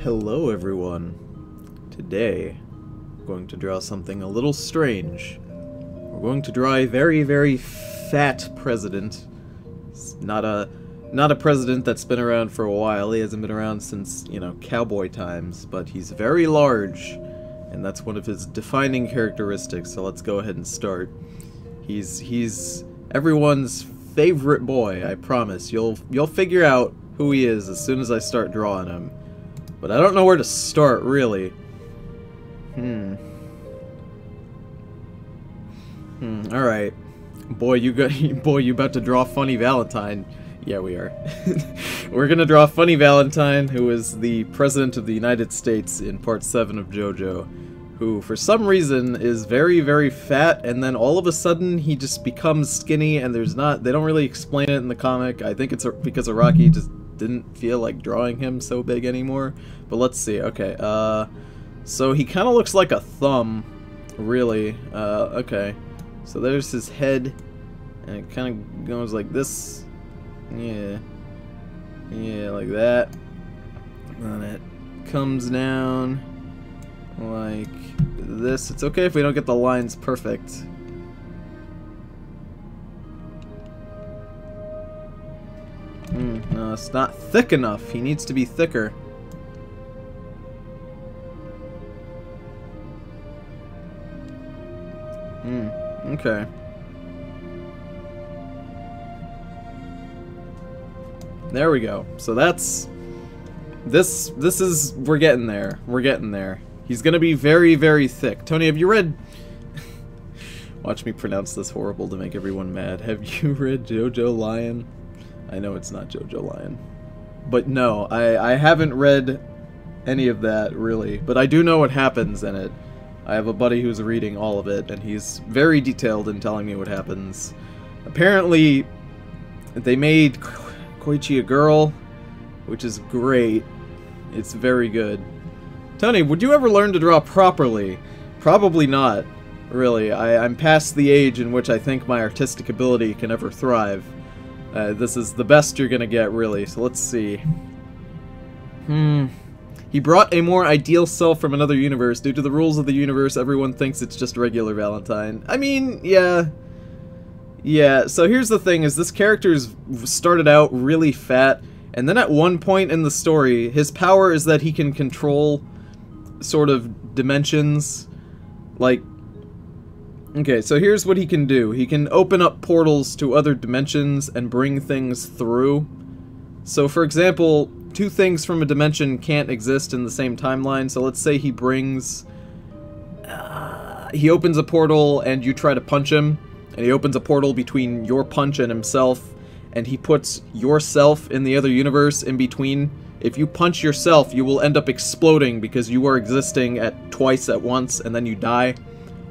Hello everyone. Today, I'm going to draw something a little strange. We're going to draw a very, very fat president. It's not a president that's been around for a while. He hasn't been around since, you know, cowboy times, but he's very large, and that's one of his defining characteristics, so let's go ahead and start. He's everyone's favorite boy, I promise. You'll figure out who he is as soon as I start drawing him. But I don't know where to start, really. Alright. Boy, you about to draw Funny Valentine. Yeah, we are. We're gonna draw Funny Valentine, who is the President of the United States in Part 7 of JoJo, who, for some reason, is very, very fat, and then all of a sudden, he just becomes skinny, and they don't really explain it in the comic. I think it's because Araki just didn't feel like drawing him so big anymore. But let's see. Okay, so he kind of looks like a thumb, really. Okay. So there's his head, and it kind of goes like this. Yeah. Yeah, like that. And it comes down like this. It's okay if we don't get the lines perfect. No, it's not thick enough. He needs to be thicker. Okay. There we go. So that's... This is... We're getting there. We're getting there. He's gonna be very, very thick. Tony, have you read... Watch me pronounce this horrible to make everyone mad. Have you read JoJo Lion? I know it's not JoJo Lion. But no, I haven't read any of that, really. But I do know what happens in it. I have a buddy who's reading all of it, and he's very detailed in telling me what happens. Apparently, they made Koichi a girl, which is great. It's very good. Tony, would you ever learn to draw properly? Probably not, really. I'm past the age in which I think my artistic ability can ever thrive. This is the best you're gonna get, really, so let's see. He brought a more ideal self from another universe. Due to the rules of the universe, everyone thinks it's just regular Valentine. I mean, yeah. Yeah, so here's the thing, is this character's started out really fat, and then at one point in the story, his power is that he can control sort of dimensions. Like, okay, so here's what he can do. He can open up portals to other dimensions and bring things through. So, for example, two things from a dimension can't exist in the same timeline. So let's say he brings... he opens a portal and you try to punch him. And he opens a portal between your punch and himself. And he puts yourself in the other universe in between. If you punch yourself, you will end up exploding because you are existing at twice at once and then you die.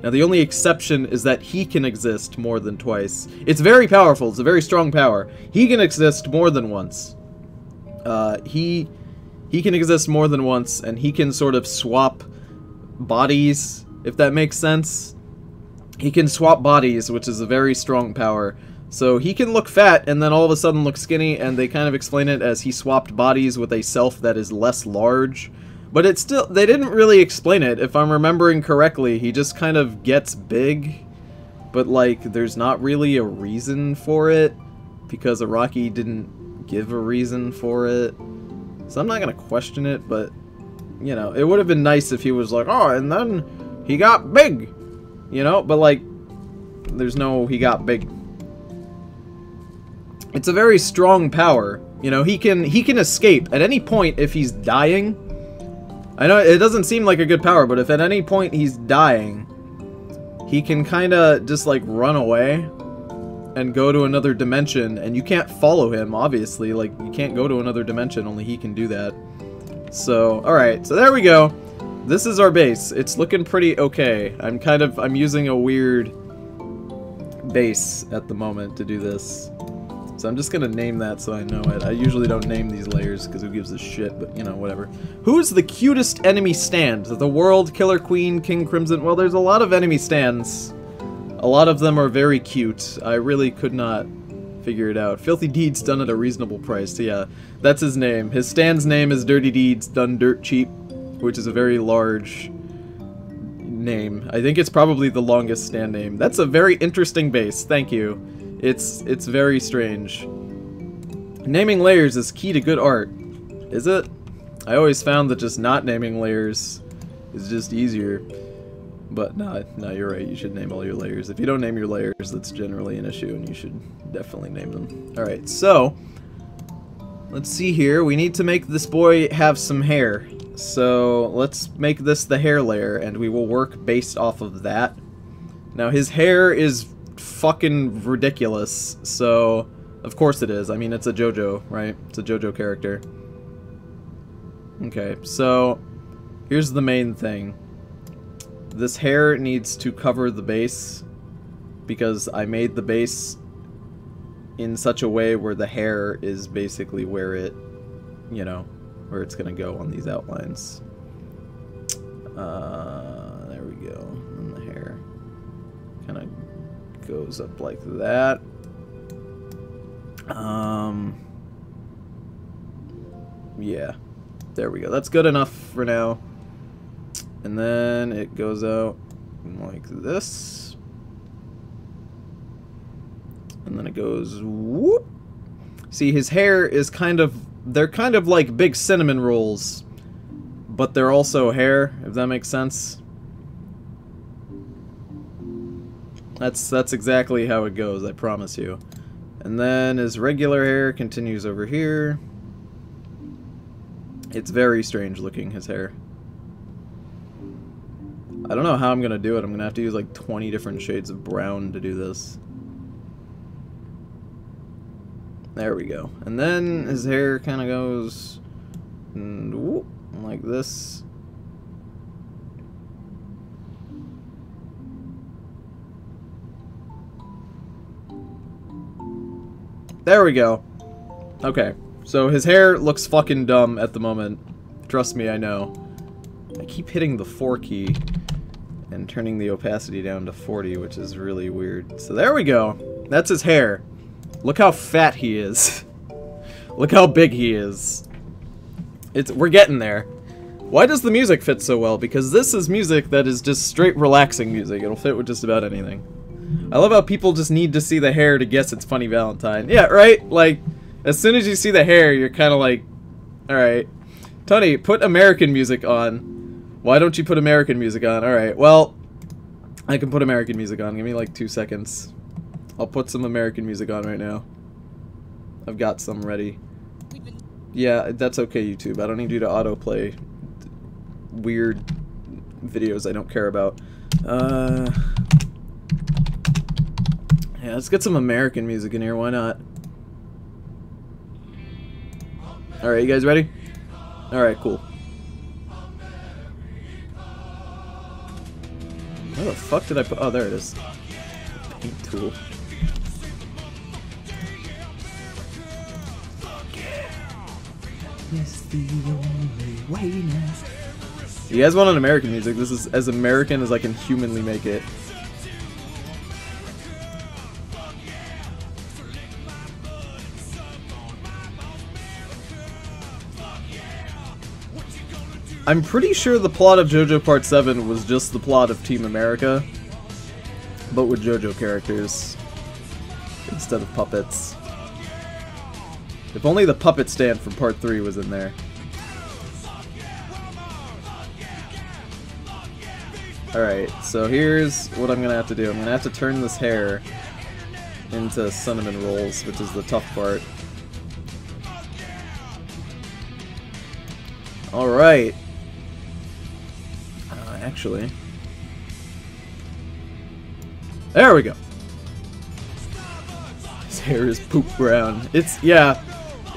Now, the only exception is that he can exist more than twice. It's very powerful. It's a very strong power. He can exist more than once. He can exist more than once, and he can sort of swap bodies, if that makes sense. He can swap bodies, which is a very strong power. So he can look fat, and then all of a sudden look skinny, and they kind of explain it as he swapped bodies with a self that is less large. But it's still, they didn't really explain it, if I'm remembering correctly. He just kind of gets big, but like, there's not really a reason for it, because Araki didn't give a reason for it. So I'm not gonna question it, but, you know, it would have been nice if he was like, oh, and then he got big, you know, but like, there's no he got big. It's a very strong power, you know, he can escape at any point if he's dying. I know it doesn't seem like a good power, but if at any point he's dying, he can kinda just like run away and go to another dimension, and you can't follow him, obviously. Like, you can't go to another dimension, only he can do that. So, alright, so there we go. This is our base. It's looking pretty okay. I'm using a weird base at the moment to do this. So I'm just gonna name that so I know it. I usually don't name these layers, because who gives a shit, but, you know, whatever. Who's the cutest enemy stand? The World, Killer Queen, King Crimson? Well, there's a lot of enemy stands. A lot of them are very cute. I really could not figure it out. Filthy Deeds done at a reasonable price. Yeah, that's his name. His stand's name is Dirty Deeds done dirt cheap, which is a very large name. I think it's probably the longest stand name. That's a very interesting base. Thank you. It's very strange. Naming layers is key to good art. Is it? I always found that just not naming layers is just easier. But no, you're right. You should name all your layers. If you don't name your layers, that's generally an issue, and you should definitely name them. Alright, so let's see here. We need to make this boy have some hair. So let's make this the hair layer, and we will work based off of that. Now, his hair is fucking ridiculous, so of course it is. I mean, it's a JoJo, right? It's a JoJo character. Okay, so here's the main thing. This hair needs to cover the base, because I made the base in such a way where the hair is basically where it, you know, where it's gonna go on these outlines. There we go. And the hair kind of goes up like that. Yeah. There we go. That's good enough for now. And then it goes out like this. And then it goes whoop. See, his hair is kind of, they're kind of like big cinnamon rolls, but they're also hair, if that makes sense. That's exactly how it goes, I promise you. And then his regular hair continues over here. It's very strange looking, his hair. I don't know how I'm gonna do it. I'm gonna have to use like 20 different shades of brown to do this. There we go. And then his hair kind of goes whoop, like this. There we go. Okay. So his hair looks fucking dumb at the moment. Trust me, I know. I keep hitting the 4 key and turning the opacity down to 40, which is really weird. So there we go. That's his hair. Look how fat he is. Look how big he is. We're getting there. Why does the music fit so well? Because this is music that is just straight relaxing music. It'll fit with just about anything. I love how people just need to see the hair to guess it's Funny Valentine. Yeah, right? Like, as soon as you see the hair, you're kind of like, alright. Tony, put American music on. Why don't you put American music on? Alright, well, I can put American music on. Give me like 2 seconds. I'll put some American music on right now. I've got some ready. Yeah, that's okay, YouTube. I don't need you to autoplay weird videos I don't care about. Yeah, let's get some American music in here. Why not? Alright, you guys ready? Alright, cool. Where the fuck did I put? Oh, there it is. Paint tool. You guys want an American music? This is as American as I can humanly make it. I'm pretty sure the plot of JoJo Part 7 was just the plot of Team America, but with JoJo characters instead of puppets. If only the puppet stand from Part 3 was in there. Alright, so here's what I'm gonna have to do. I'm gonna have to turn this hair into cinnamon rolls, which is the tough part. Alright. Actually. There we go. His hair is poop brown. Yeah,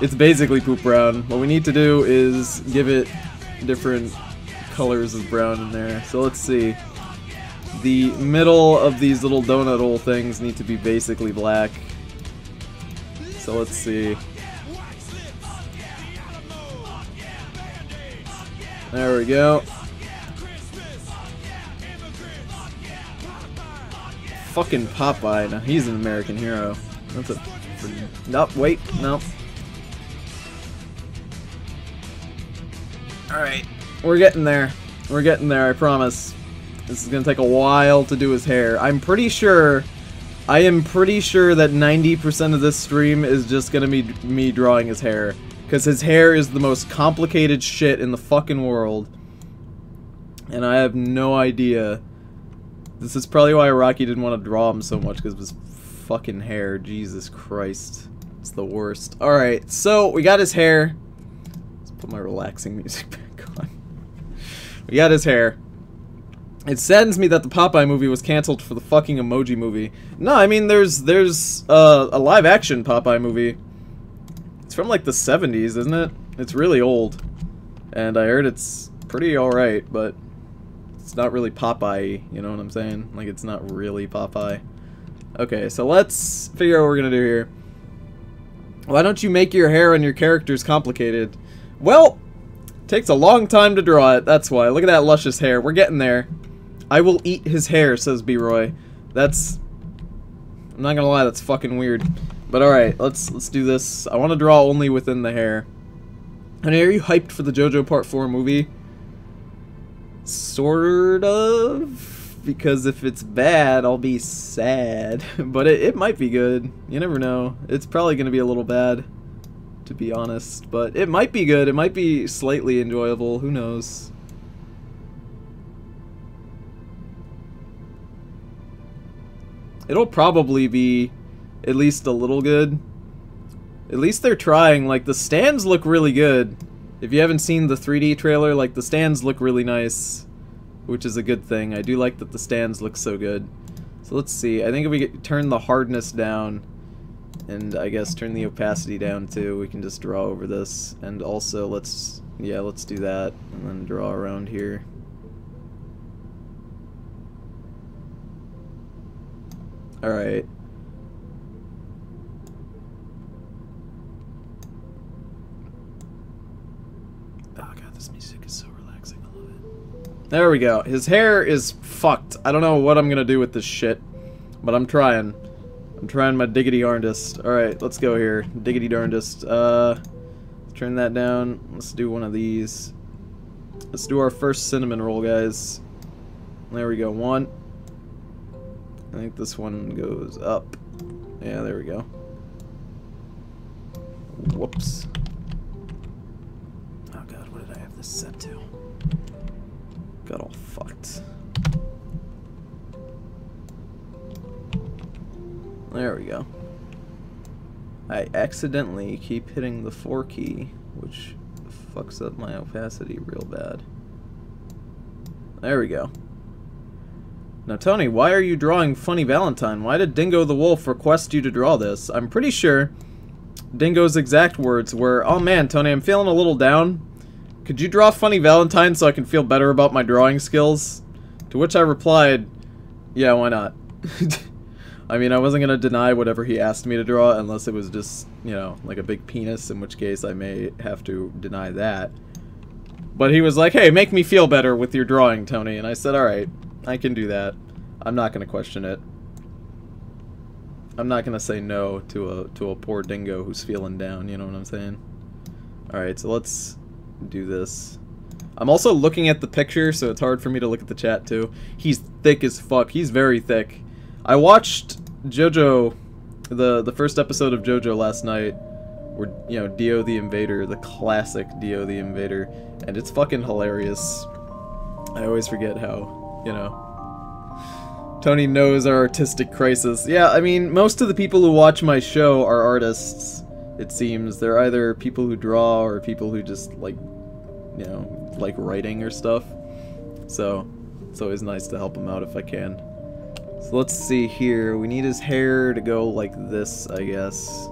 it's basically poop brown. What we need to do is give it different colors of brown in there. So let's see. The middle of these little donut hole things need to be basically black. So let's see. There we go. Fucking Popeye. Now he's an American hero. That's a... Nope, wait, nope. Alright, we're getting there. We're getting there, I promise. This is gonna take a while to do his hair. I am pretty sure that 90% of this stream is just gonna be me drawing his hair. Because his hair is the most complicated shit in the fucking world. And I have no idea. This is probably why Rocky didn't want to draw him so much, because of his fucking hair. Jesus Christ. It's the worst. Alright, so we got his hair. Let's put my relaxing music back on. We got his hair. It saddens me that the Popeye movie was cancelled for the fucking Emoji Movie. No, I mean, there's a live-action Popeye movie. It's from, like, the 70s, isn't it? It's really old. And I heard it's pretty alright, but it's not really Popeye, you know what I'm saying? Like, it's not really Popeye. Okay, so let's figure out what we're gonna do here. Why don't you make your hair and your characters complicated? Well, it takes a long time to draw it, that's why. Look at that luscious hair. We're getting there. I will eat his hair, says B-Roy. That's... I'm not gonna lie, that's fucking weird. But alright, let's do this. I want to draw only within the hair. Honey, are you hyped for the JoJo Part 4 movie? Sort of. Because if it's bad, I'll be sad. But it might be good. You never know. It's probably going to be a little bad, to be honest. But it might be good. It might be slightly enjoyable. Who knows? It'll probably be at least a little good. At least they're trying. Like, the stands look really good. If you haven't seen the 3D trailer, like, the stands look really nice, which is a good thing. I do like that the stands look so good. So let's see. I think if we turn the hardness down, and I guess turn the opacity down too, we can just draw over this. And also, let's do that, and then draw around here. Alright. Oh god, this music is so relaxing. I love it. There we go. His hair is fucked. I don't know what I'm gonna do with this shit, but I'm trying. I'm trying my diggity darndest. Alright, let's go here. Diggity darndest. Turn that down. Let's do one of these. Let's do our first cinnamon roll, guys. There we go. One. I think this one goes up. Yeah, there we go. Whoops. Oh god, what did I have this set to? Got all fucked. There we go. I accidentally keep hitting the 4 key, which fucks up my opacity real bad. There we go. Now, Tony, why are you drawing Funny Valentine? Why did Dingo the Wolf request you to draw this? I'm pretty sure Dingo's exact words were, "Oh man, Tony, I'm feeling a little down. Could you draw Funny Valentine so I can feel better about my drawing skills?" To which I replied, "Yeah, why not?" I mean, I wasn't going to deny whatever he asked me to draw unless it was just, you know, like a big penis, in which case I may have to deny that. But he was like, "Hey, make me feel better with your drawing, Tony." And I said, "Alright, I can do that. I'm not going to question it. I'm not going to say no to a poor dingo who's feeling down, you know what I'm saying?" Alright, so let's do this. I'm also looking at the picture, so it's hard for me to look at the chat too. He's thick as fuck. He's very thick. I watched JoJo, the first episode of JoJo last night, where, you know, Dio the Invader, the classic Dio the Invader, and it's fucking hilarious. I always forget how, you know, Tony knows our artistic crisis. Yeah, I mean, most of the people who watch my show are artists, it seems. They're either people who draw or people who just, like, you know, like writing or stuff. So, it's always nice to help them out if I can. So let's see here. We need his hair to go like this, I guess.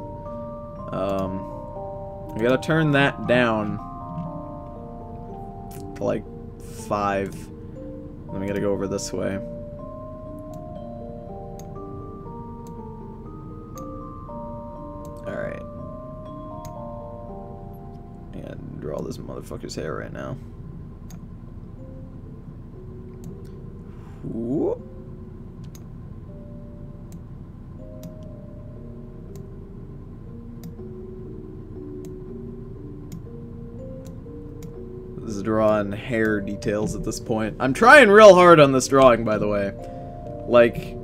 We gotta turn that down to like 5. Then we gotta go over this way. Alright. And draw this motherfucker's hair right now. Whoop. is drawing hair details at this point. I'm trying real hard on this drawing, by the way. Like,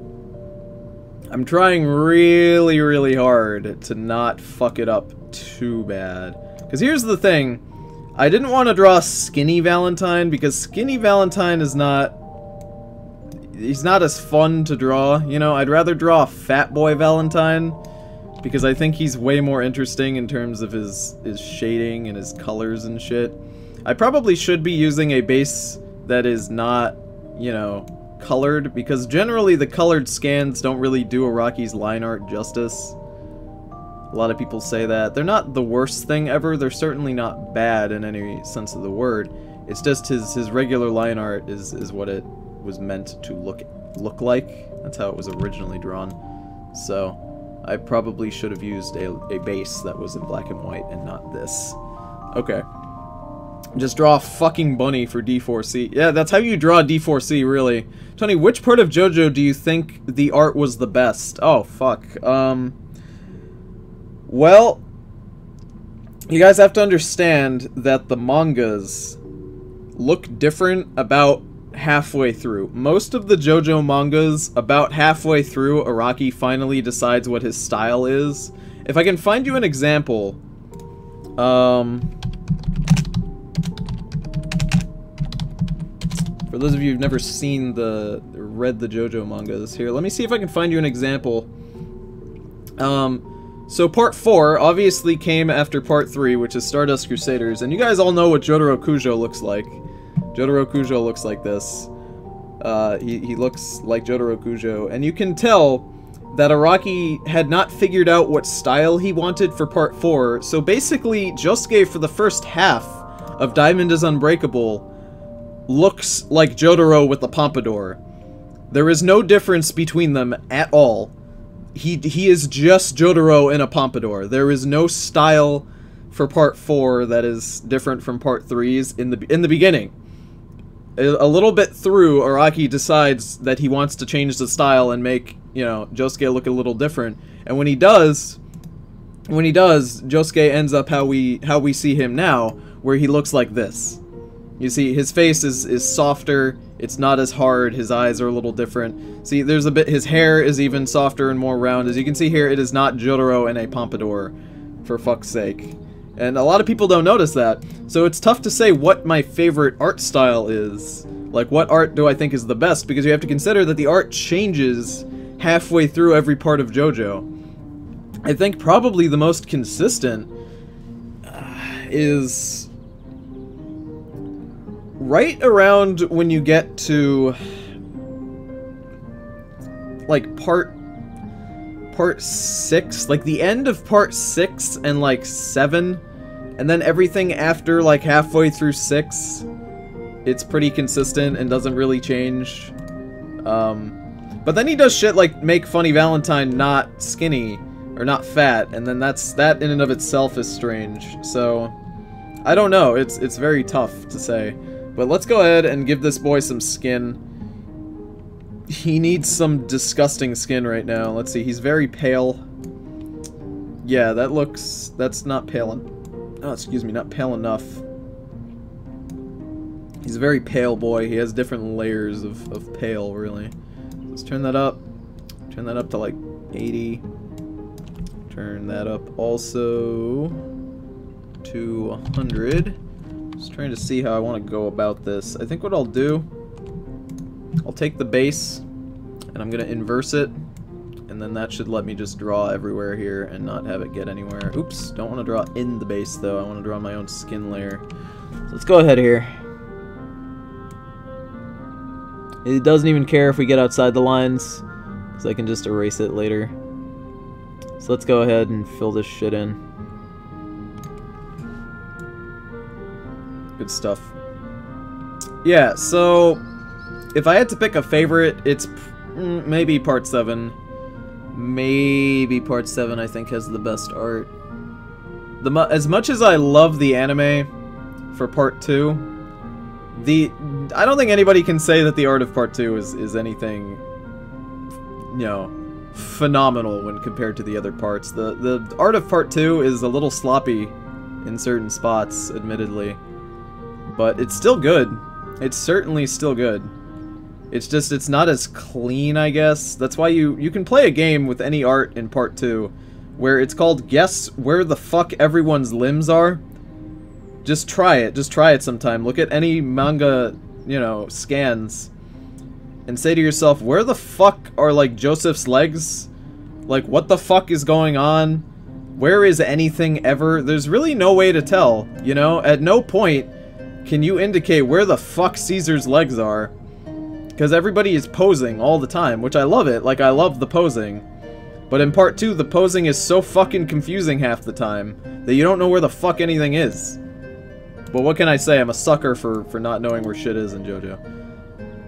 I'm trying really, really hard to not fuck it up too bad. Because here's the thing. I didn't want to draw Skinny Valentine, because Skinny Valentine is not... He's not as fun to draw, you know? I'd rather draw Fat Boy Valentine, because I think he's way more interesting in terms of his shading and his colors and shit. I probably should be using a base that is not, you know, colored, because generally the colored scans don't really do Araki's line art justice. A lot of people say that. They're not the worst thing ever, they're certainly not bad in any sense of the word. It's just his regular line art is what it was meant to look like. That's how it was originally drawn. So I probably should have used a base that was in black and white and not this. Okay. Just draw a fucking bunny for D4C. Yeah, that's how you draw D4C, really. Tony, which part of JoJo do you think the art was the best? Oh, fuck. Well, you guys have to understand that the mangas look different about halfway through. Most of the JoJo mangas, about halfway through, Araki finally decides what his style is. If I can find you an example, for those of you who've never seen read the JoJo mangas, here, let me see if I can find you an example. So part 4 obviously came after part 3, which is Stardust Crusaders, and you guys all know what Jotaro Kujo looks like. Jotaro Kujo looks like this. He looks like Jotaro Kujo, and you can tell that Araki had not figured out what style he wanted for part 4, so basically Josuke for the first half of Diamond is Unbreakable looks like Jotaro with the pompadour. There is no difference between them at all. He is just Jotaro in a pompadour. There is no style for part 4 that is different from part 3's in the beginning. A little bit through, Araki decides that he wants to change the style and make, you know, Josuke look a little different. And when he does, Josuke ends up how we see him now, where he looks like this. You see, his face is softer, it's not as hard, his eyes are a little different. See, there's a bit, his hair is even softer and more round. As you can see here, it is not Jotaro in a pompadour, for fuck's sake. And a lot of people don't notice that. So it's tough to say what my favorite art style is. Like, what art do I think is the best? Because you have to consider that the art changes halfway through every part of JoJo. I think probably the most consistent is right around when you get to like part 6, like the end of part 6 and like 7, and then everything after like halfway through 6, it's pretty consistent and doesn't really change. But then he does shit like make Funny Valentine not skinny or not fat, and then that in and of itself is strange. So I don't know, it's very tough to say. But let's go ahead and give this boy some skin. He needs some disgusting skin right now. Let's see, he's very pale. Yeah, that's not pale. Oh, excuse me, not pale enough. He's a very pale boy. He has different layers of pale, really. Let's turn that up. Turn that up to like 80. Turn that up also to 100. Just trying to see how I want to go about this. I think what I'll do, I'll take the base and I'm going to inverse it, and then that should let me just draw everywhere here and not have it get anywhere. Oops, don't want to draw in the base though. I want to draw my own skin layer. So let's go ahead here. It doesn't even care if we get outside the lines, because I can just erase it later. So let's go ahead and fill this shit in. Good stuff. Yeah, so if I had to pick a favorite, it's maybe part 7. Maybe part 7 I think has the best art. As much as I love the anime for part 2, I don't think anybody can say that the art of part 2 is anything, you know, phenomenal when compared to the other parts. The art of part 2 is a little sloppy in certain spots, admittedly. But it's still good. It's certainly still good. It's just, it's not as clean, I guess. That's why you can play a game with any art in Part 2, where it's called Guess Where the Fuck Everyone's Limbs Are. Just try it. Just try it sometime. Look at any manga, you know, scans, and say to yourself, where the fuck are, like, Joseph's legs? Like, what the fuck is going on? Where is anything ever? There's really no way to tell, you know? At no point can you indicate where the fuck Caesar's legs are. Because everybody is posing all the time, which I love it. Like, I love the posing. But in Part 2, the posing is so fucking confusing half the time that you don't know where the fuck anything is. But what can I say? I'm a sucker for not knowing where shit is in JoJo.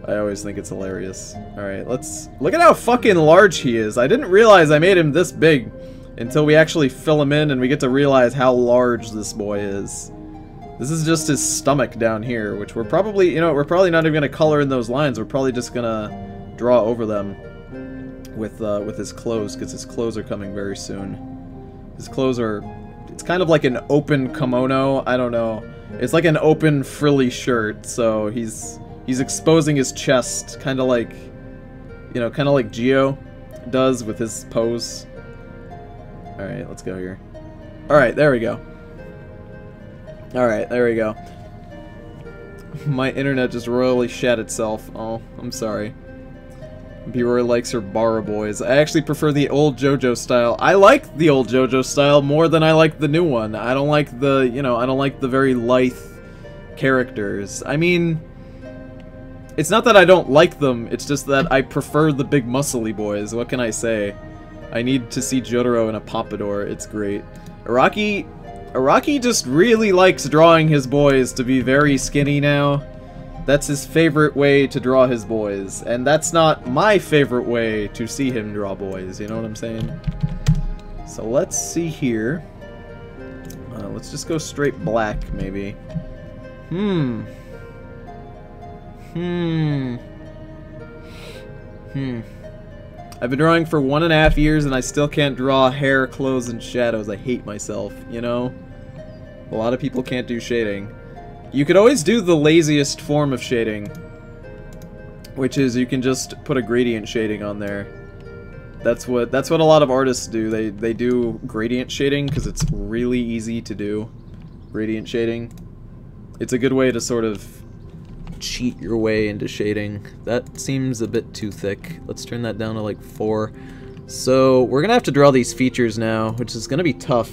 I always think it's hilarious. Alright, let's... Look at how fucking large he is. I didn't realize I made him this big until we actually fill him in and we get to realize how large this boy is. This is just his stomach down here, which we're probably, you know, we're probably not even going to color in those lines. We're probably just going to draw over them with his clothes, because his clothes are coming very soon. His clothes are... It's kind of like an open kimono. I don't know. It's like an open frilly shirt, so he's exposing his chest, kind of like, you know, kind of like Gio does with his pose. Alright, let's go here. Alright, there we go. Alright, there we go. My internet just royally shat itself. Oh, I'm sorry. B-Roy likes her Barra Boys. I actually prefer the old JoJo style. I like the old JoJo style more than I like the new one. I don't like the, you know, I don't like the very lithe characters. I mean... It's not that I don't like them, it's just that I prefer the big muscly boys. What can I say? I need to see Jotaro in a pompadour. It's great. Araki just really likes drawing his boys to be very skinny now. That's his favorite way to draw his boys. And that's not my favorite way to see him draw boys, you know what I'm saying? So let's see here. Let's just go straight black, maybe. I've been drawing for 1.5 years and I still can't draw hair, clothes, and shadows. I hate myself, you know? A lot of people can't do shading. You could always do the laziest form of shading, which is you can just put a gradient shading on there. That's what a lot of artists do. They do gradient shading because it's really easy to do. Gradient shading. It's a good way to sort of cheat your way into shading. That seems a bit too thick. Let's turn that down to like 4. So we're gonna have to draw these features now, which is gonna be tough.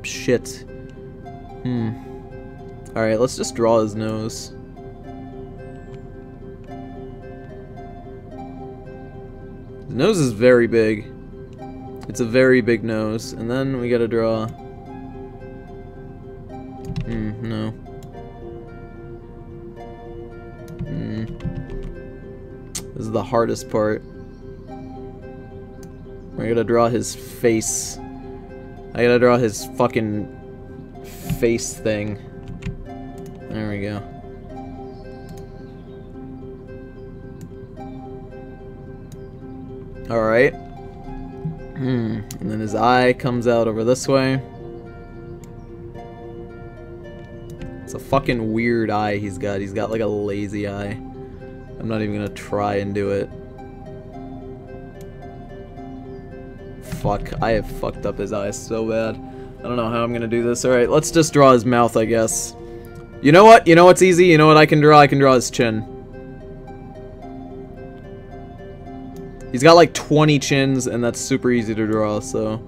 Shit. Alright, let's just draw his nose. His nose is very big. It's a very big nose. And then we gotta draw... no. This is the hardest part. We're gonna draw his face. I gotta draw his fucking face thing. There we go. Alright. And then his eye comes out over this way. It's a fucking weird eye he's got. He's got like a lazy eye. I'm not even gonna try and do it. Fuck, I have fucked up his eyes so bad. I don't know how I'm gonna do this. Alright, let's just draw his mouth, I guess. You know what? You know what's easy? You know what I can draw? I can draw his chin. He's got like 20 chins, and that's super easy to draw, so...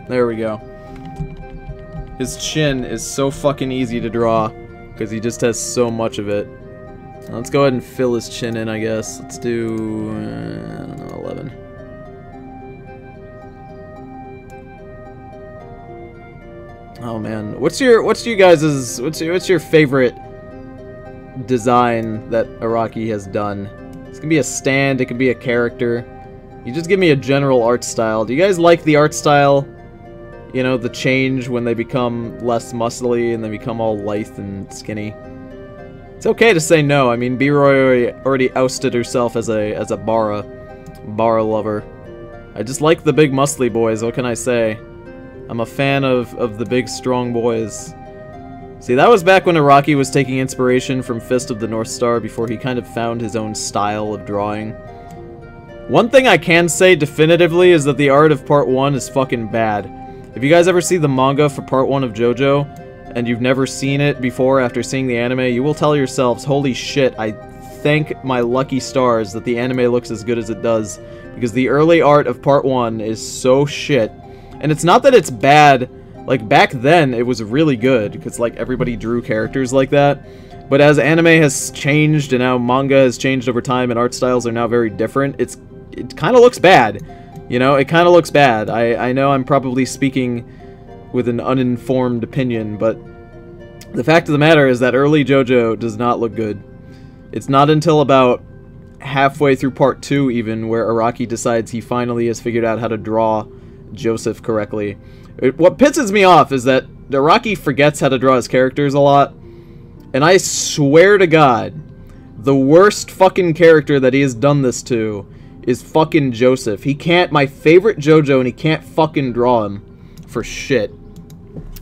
There we go. His chin is so fucking easy to draw, because he just has so much of it. Let's go ahead and fill his chin in, I guess. Let's do... I don't know, 11. Oh man, what's your favorite design that Araki has done? This can be a stand, it can be a character. You just give me a general art style. Do you guys like the art style? You know, the change when they become less muscly and they become all lithe and skinny. It's okay to say no. I mean, B-Roy already ousted herself as a Bara lover. I just like the big muscly boys, what can I say? I'm a fan of the big strong boys. See, that was back when Araki was taking inspiration from Fist of the North Star before he kind of found his own style of drawing. One thing I can say definitively is that the art of Part 1 is fucking bad. If you guys ever see the manga for Part 1 of JoJo, and you've never seen it before after seeing the anime, you will tell yourselves, holy shit, I thank my lucky stars that the anime looks as good as it does. Because the early art of Part 1 is so shit. And it's not that it's bad. Like, back then, it was really good. Because, like, everybody drew characters like that. But as anime has changed, and now manga has changed over time, and art styles are now very different, it kind of looks bad. You know, it kind of looks bad. I know I'm probably speaking with an uninformed opinion, but the fact of the matter is that early JoJo does not look good. It's not until about halfway through Part 2 even where Araki decides he finally has figured out how to draw Joseph correctly. What pisses me off is that Araki forgets how to draw his characters a lot, and I swear to God, the worst fucking character that he has done this to is fucking Joseph. He can't, my favorite JoJo, and he can't fucking draw him for shit.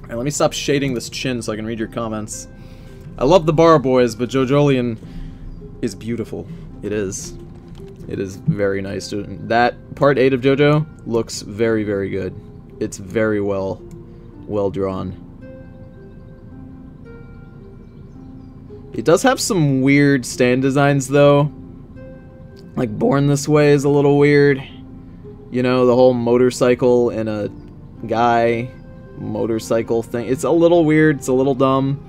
Alright, let me stop shading this chin so I can read your comments. I love the Bar Boys, but JoJolian is beautiful. It is. It is very nice. That Part 8 of JoJo looks very, very good. It's very well drawn. It does have some weird stand designs, though. Like, Born This Way is a little weird. You know, the whole motorcycle and a guy motorcycle thing. It's a little weird. It's a little dumb.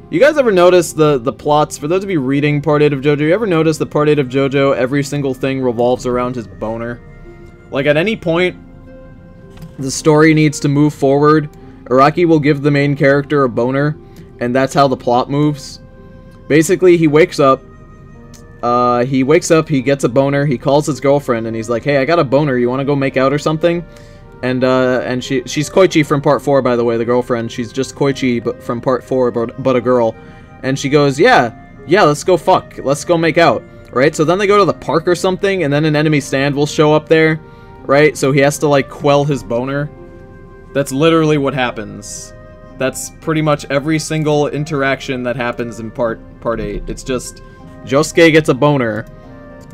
You guys ever notice the plots, for those of you reading Part 8 of JoJo, you ever notice the Part 8 of JoJo, every single thing revolves around his boner? Like, at any point, the story needs to move forward, Araki will give the main character a boner, and that's how the plot moves. Basically, he wakes up, he gets a boner, he calls his girlfriend, and he's like, hey, I got a boner, you wanna go make out or something? And she's Koichi from Part 4, by the way, the girlfriend. She's just Koichi but from Part 4, but a girl. And she goes, yeah, let's go fuck. Let's go make out. Right? So then they go to the park or something, and then an enemy stand will show up there. Right? So he has to, like, quell his boner. That's literally what happens. That's pretty much every single interaction that happens in Part 8. It's just, Josuke gets a boner,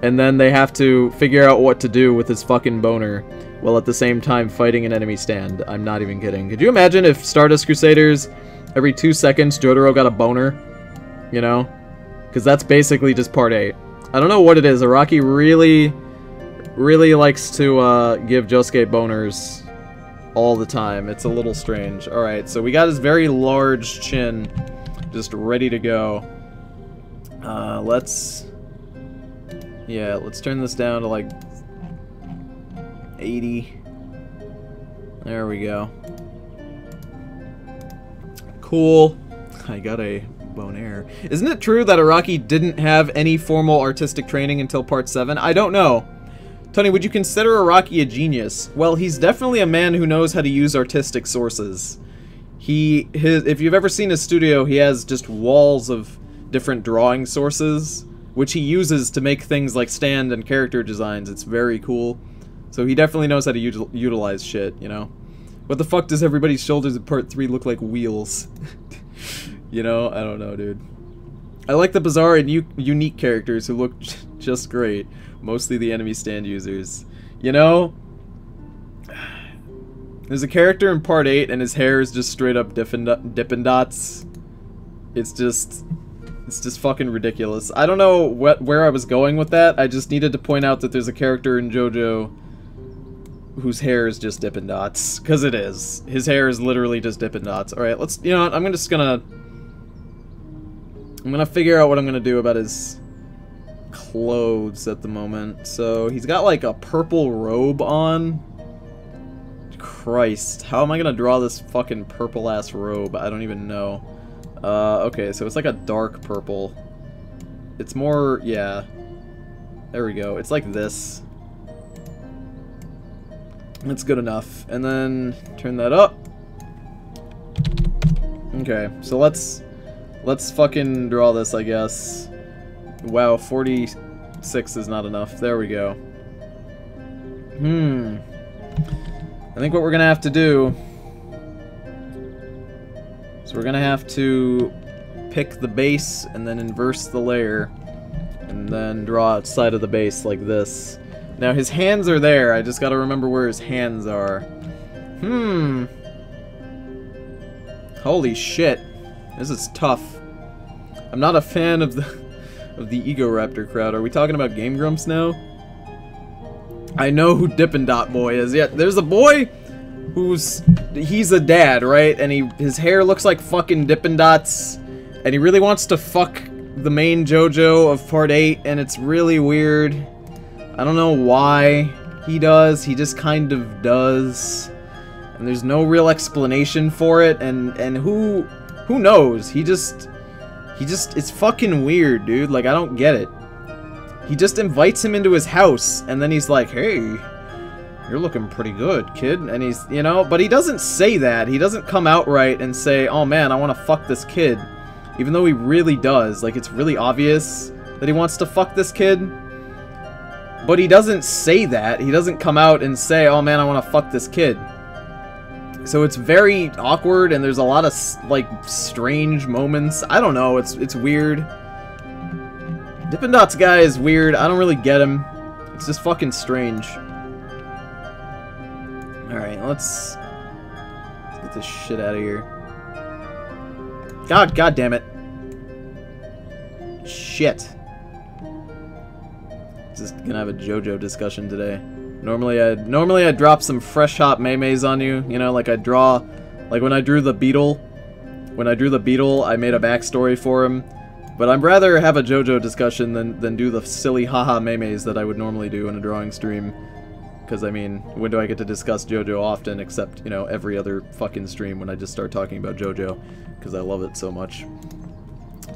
and then they have to figure out what to do with his fucking boner, while at the same time fighting an enemy stand. I'm not even kidding. Could you imagine if Stardust Crusaders, every 2 seconds, Jotaro got a boner? You know? Because that's basically just Part 8. I don't know what it is. Araki really likes to give Josuke boners all the time. It's a little strange. Alright, so we got his very large chin just ready to go. Let's turn this down to like 80. There we go. Cool. I got a bonaire. Isn't it true that Araki didn't have any formal artistic training until Part 7? I don't know. Tony, would you consider Araki a genius? Well, he's definitely a man who knows how to use artistic sources. If you've ever seen his studio, he has just walls of different drawing sources, which he uses to make things like stand and character designs. It's very cool. So he definitely knows how to utilize shit, you know? What the fuck does everybody's shoulders in Part 3 look like wheels? You know? I don't know, dude. I like the bizarre and unique characters who look just great. Mostly the enemy stand users. You know? There's a character in Part 8 and his hair is just straight up Dippin' Dots. It's just fucking ridiculous. I don't know where I was going with that. I just needed to point out that there's a character in JoJo whose hair is just Dippin' Dots. Because it is. His hair is literally just Dippin' Dots. Alright, let's... You know what? I'm gonna figure out what I'm gonna do about his clothes at the moment. So, he's got like a purple robe on. Christ. How am I gonna draw this fucking purple-ass robe? I don't even know. Okay, so it's like a dark purple. It's more... yeah. There we go. It's like this. That's good enough. And then turn that up. Okay, so let's let's fucking draw this, I guess. Wow, 46 is not enough. There we go. I think what we're gonna have to do is we're gonna have to pick the base and then inverse the layer and then draw outside of the base like this. Now his hands are there, I just gotta remember where his hands are. Holy shit. This is tough. I'm not a fan of the Ego Raptor crowd. Are we talking about Game Grumps now? I know who Dippin' Dot Boy is. Yeah, there's a boy he's a dad, right? And his hair looks like fucking Dippin' Dots, and he really wants to fuck the main JoJo of Part 8, and it's really weird. I don't know why he does. He just kind of does. And there's no real explanation for it, and who knows? He just it's fucking weird, dude. Like, I don't get it. He just invites him into his house, and then he's like, hey, you're looking pretty good, kid. And he's, you know, but he doesn't say that. He doesn't come outright and say, oh man, I want to fuck this kid. Even though he really does. Like, it's really obvious that he wants to fuck this kid. But he doesn't say that. He doesn't come out and say, oh man, I want to fuck this kid. So it's very awkward, and there's a lot of, like, strange moments. I don't know, it's weird. Dippin' Dots guy is weird. I don't really get him. It's just fucking strange. Alright, let's get this shit out of here. God damn it. Shit. Just gonna have a JoJo discussion today. Normally I'd drop some fresh hot memes on you, you know, like I'd draw, like when I drew the Beetle. When I drew the Beetle, I made a backstory for him. But I'd rather have a JoJo discussion than do the silly haha memes that I would normally do in a drawing stream. Because, I mean, when do I get to discuss JoJo often, except, you know, every other fucking stream when I just start talking about JoJo. Because I love it so much.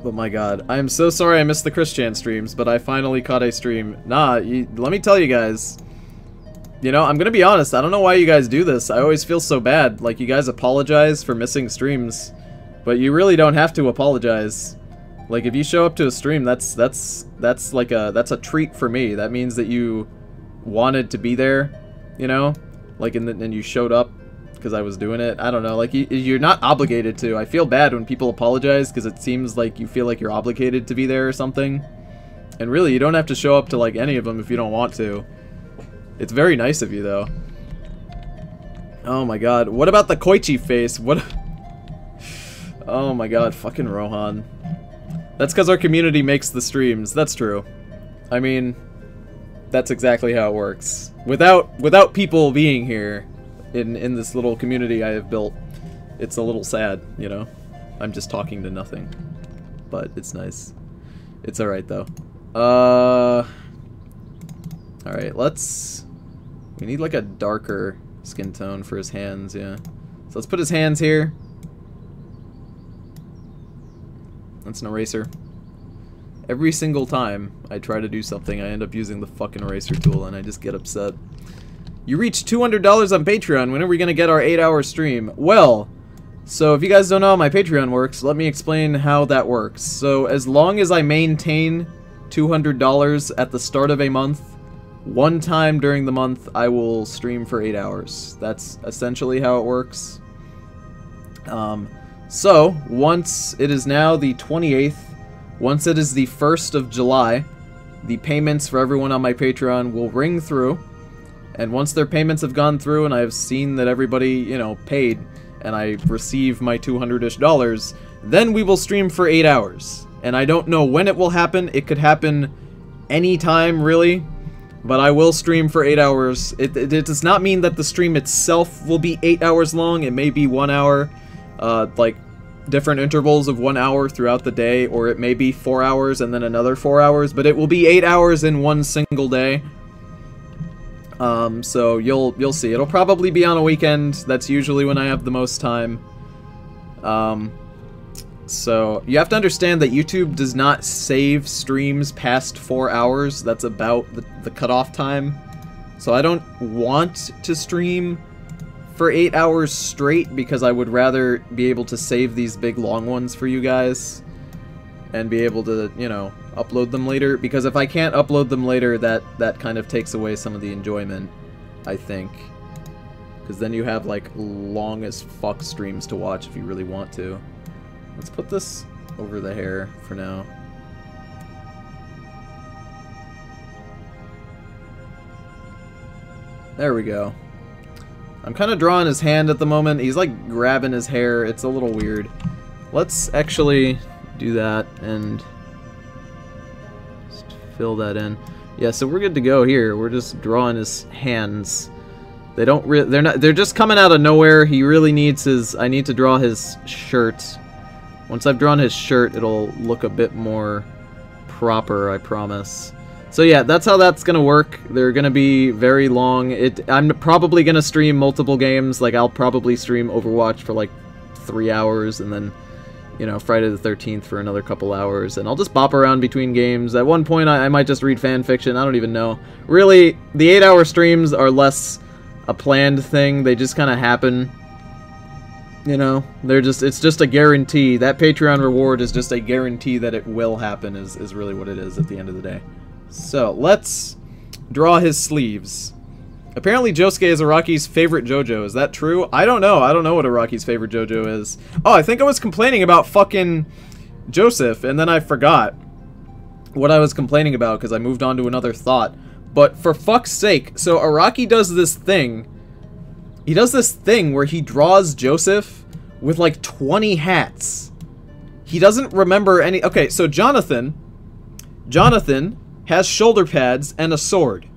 But my god, I am so sorry I missed the Christian streams, but I finally caught a stream. Nah, let me tell you guys. You know, I'm gonna be honest, I don't know why you guys do this. I always feel so bad. Like, you guys apologize for missing streams. But you really don't have to apologize. Like, if you show up to a stream, that's a treat for me. That means that you wanted to be there, you know? Like, and you showed up because I was doing it. I don't know, like, you're not obligated to. I feel bad when people apologize because it seems like you feel like you're obligated to be there or something. And really, you don't have to show up to, like, any of them if you don't want to. It's very nice of you, though. Oh my god, what about the Koichi face? What? Oh my god, fucking Rohan. That's because our community makes the streams. That's true. I mean, that's exactly how it works. Without people being here in this little community I have built, it's a little sad, you know? I'm just talking to nothing. But it's nice. It's alright, though. Alright, we need, like, a darker skin tone for his hands, yeah. So let's put his hands here. That's an eraser. Every single time I try to do something, I end up using the fucking eraser tool, and I just get upset. You reached $200 on Patreon. When are we gonna get our 8-hour stream? Well, so if you guys don't know how my Patreon works, let me explain how that works. So as long as I maintain $200 at the start of a month, one time during the month, I will stream for 8 hours. That's essentially how it works. So, once it is now the 28th, once it is the 1st of July, the payments for everyone on my Patreon will ring through. And once their payments have gone through and I've seen that everybody, you know, paid, and I receive my $200-ish, then we will stream for 8 hours. And I don't know when it will happen. It could happen anytime, really. But I will stream for 8 hours. It does not mean that the stream itself will be 8 hours long. It may be 1 hour. Like, different intervals of 1 hour throughout the day, or it may be 4 hours and then another 4 hours, but it will be 8 hours in one single day. So you'll see. It'll probably be on a weekend. That's usually when I have the most time. So you have to understand that YouTube does not save streams past 4 hours. That's about the cutoff time. So I don't want to stream for 8 hours straight because I would rather be able to save these big long ones for you guys. and be able to, you know, upload them later. Because if I can't upload them later, that kind of takes away some of the enjoyment, I think. Because then you have, like, long as fuck streams to watch if you really want to. Let's put this over the hair for now. There we go. I'm kind of drawing his hand at the moment. He's like grabbing his hair. It's a little weird. Let's actually do that and just fill that in. Yeah, so we're good to go here. We're just drawing his hands. They don't they're just coming out of nowhere. He really needs his I need to draw his shirt. Once I've drawn his shirt, it'll look a bit more proper, I promise. So yeah, that's how that's gonna work. They're gonna be very long. I'm probably gonna stream multiple games. Like, I'll probably stream Overwatch for like 3 hours, and then, you know, Friday the 13th for another couple hours, and I'll just bop around between games. At one point, I might just read fan fiction. I don't even know. Really, the 8-hour streams are less a planned thing. They just kind of happen. You know, it's just a guarantee. That Patreon reward is just a guarantee that it will happen, is really what it is at the end of the day. So, let's draw his sleeves. Apparently Josuke is Araki's favorite JoJo. Is that true? I don't know. I don't know what Araki's favorite JoJo is. Oh, I think I was complaining about fucking Joseph, and then I forgot what I was complaining about because I moved on to another thought. But for fuck's sake, so Araki does this thing. He does this thing where he draws Joseph with like 20 hats. He doesn't remember any... Okay, so Jonathan has shoulder pads and a sword.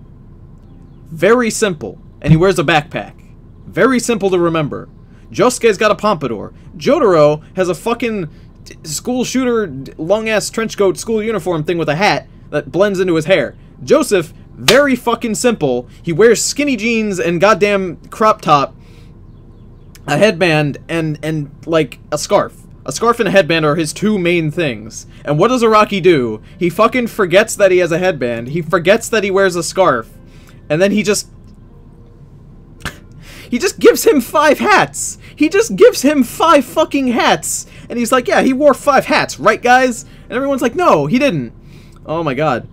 Very simple. And he wears a backpack. Very simple to remember. Josuke's got a pompadour. Jotaro has a fucking school shooter, long-ass trenchcoat school uniform thing with a hat that blends into his hair. Joseph, very fucking simple. He wears skinny jeans and goddamn crop top, a headband, and like, a scarf. A scarf and a headband are his two main things. And what does Araki do? He fucking forgets that he has a headband. He forgets that he wears a scarf. And then he just gives him 5 hats. He just gives him 5 fucking hats. And he's like, yeah, he wore 5 hats, right, guys? And everyone's like, no, he didn't. Oh my god.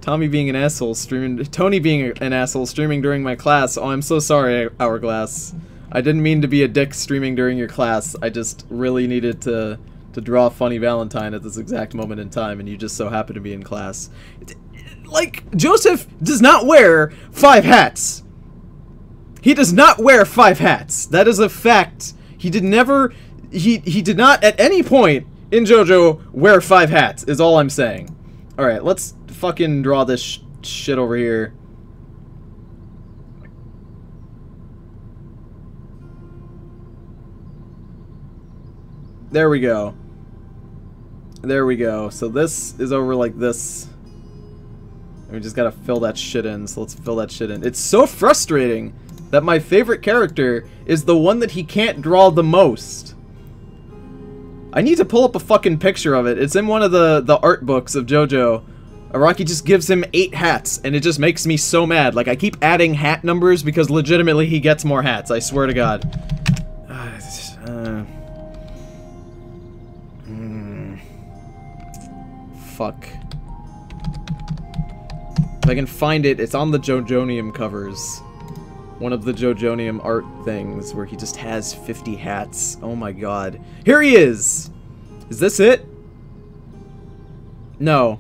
Tommy being an asshole streaming... Tony being an asshole streaming during my class. Oh, I'm so sorry, Hourglass. I didn't mean to be a dick streaming during your class. I just really needed to draw a funny Valentine at this exact moment in time, and you just so happen to be in class. Like, Joseph does not wear 5 hats. He does not wear 5 hats. That is a fact. He did never... He did not at any point in JoJo wear 5 hats, is all I'm saying. Alright, let's fucking draw this shit over here. There we go. There we go. So this is over like this. And we just gotta fill that shit in. So let's fill that shit in. It's so frustrating that my favorite character is the one that he can't draw the most. I need to pull up a fucking picture of it. It's in one of the art books of JoJo. Araki just gives him 8 hats, and it just makes me so mad. Like, I keep adding hat numbers because legitimately he gets more hats. I swear to God. Fuck. If I can find it, it's on the JoJonium covers. One of the JoJonium art things where he just has 50 hats. Oh my god. Here he is! Is this it? No.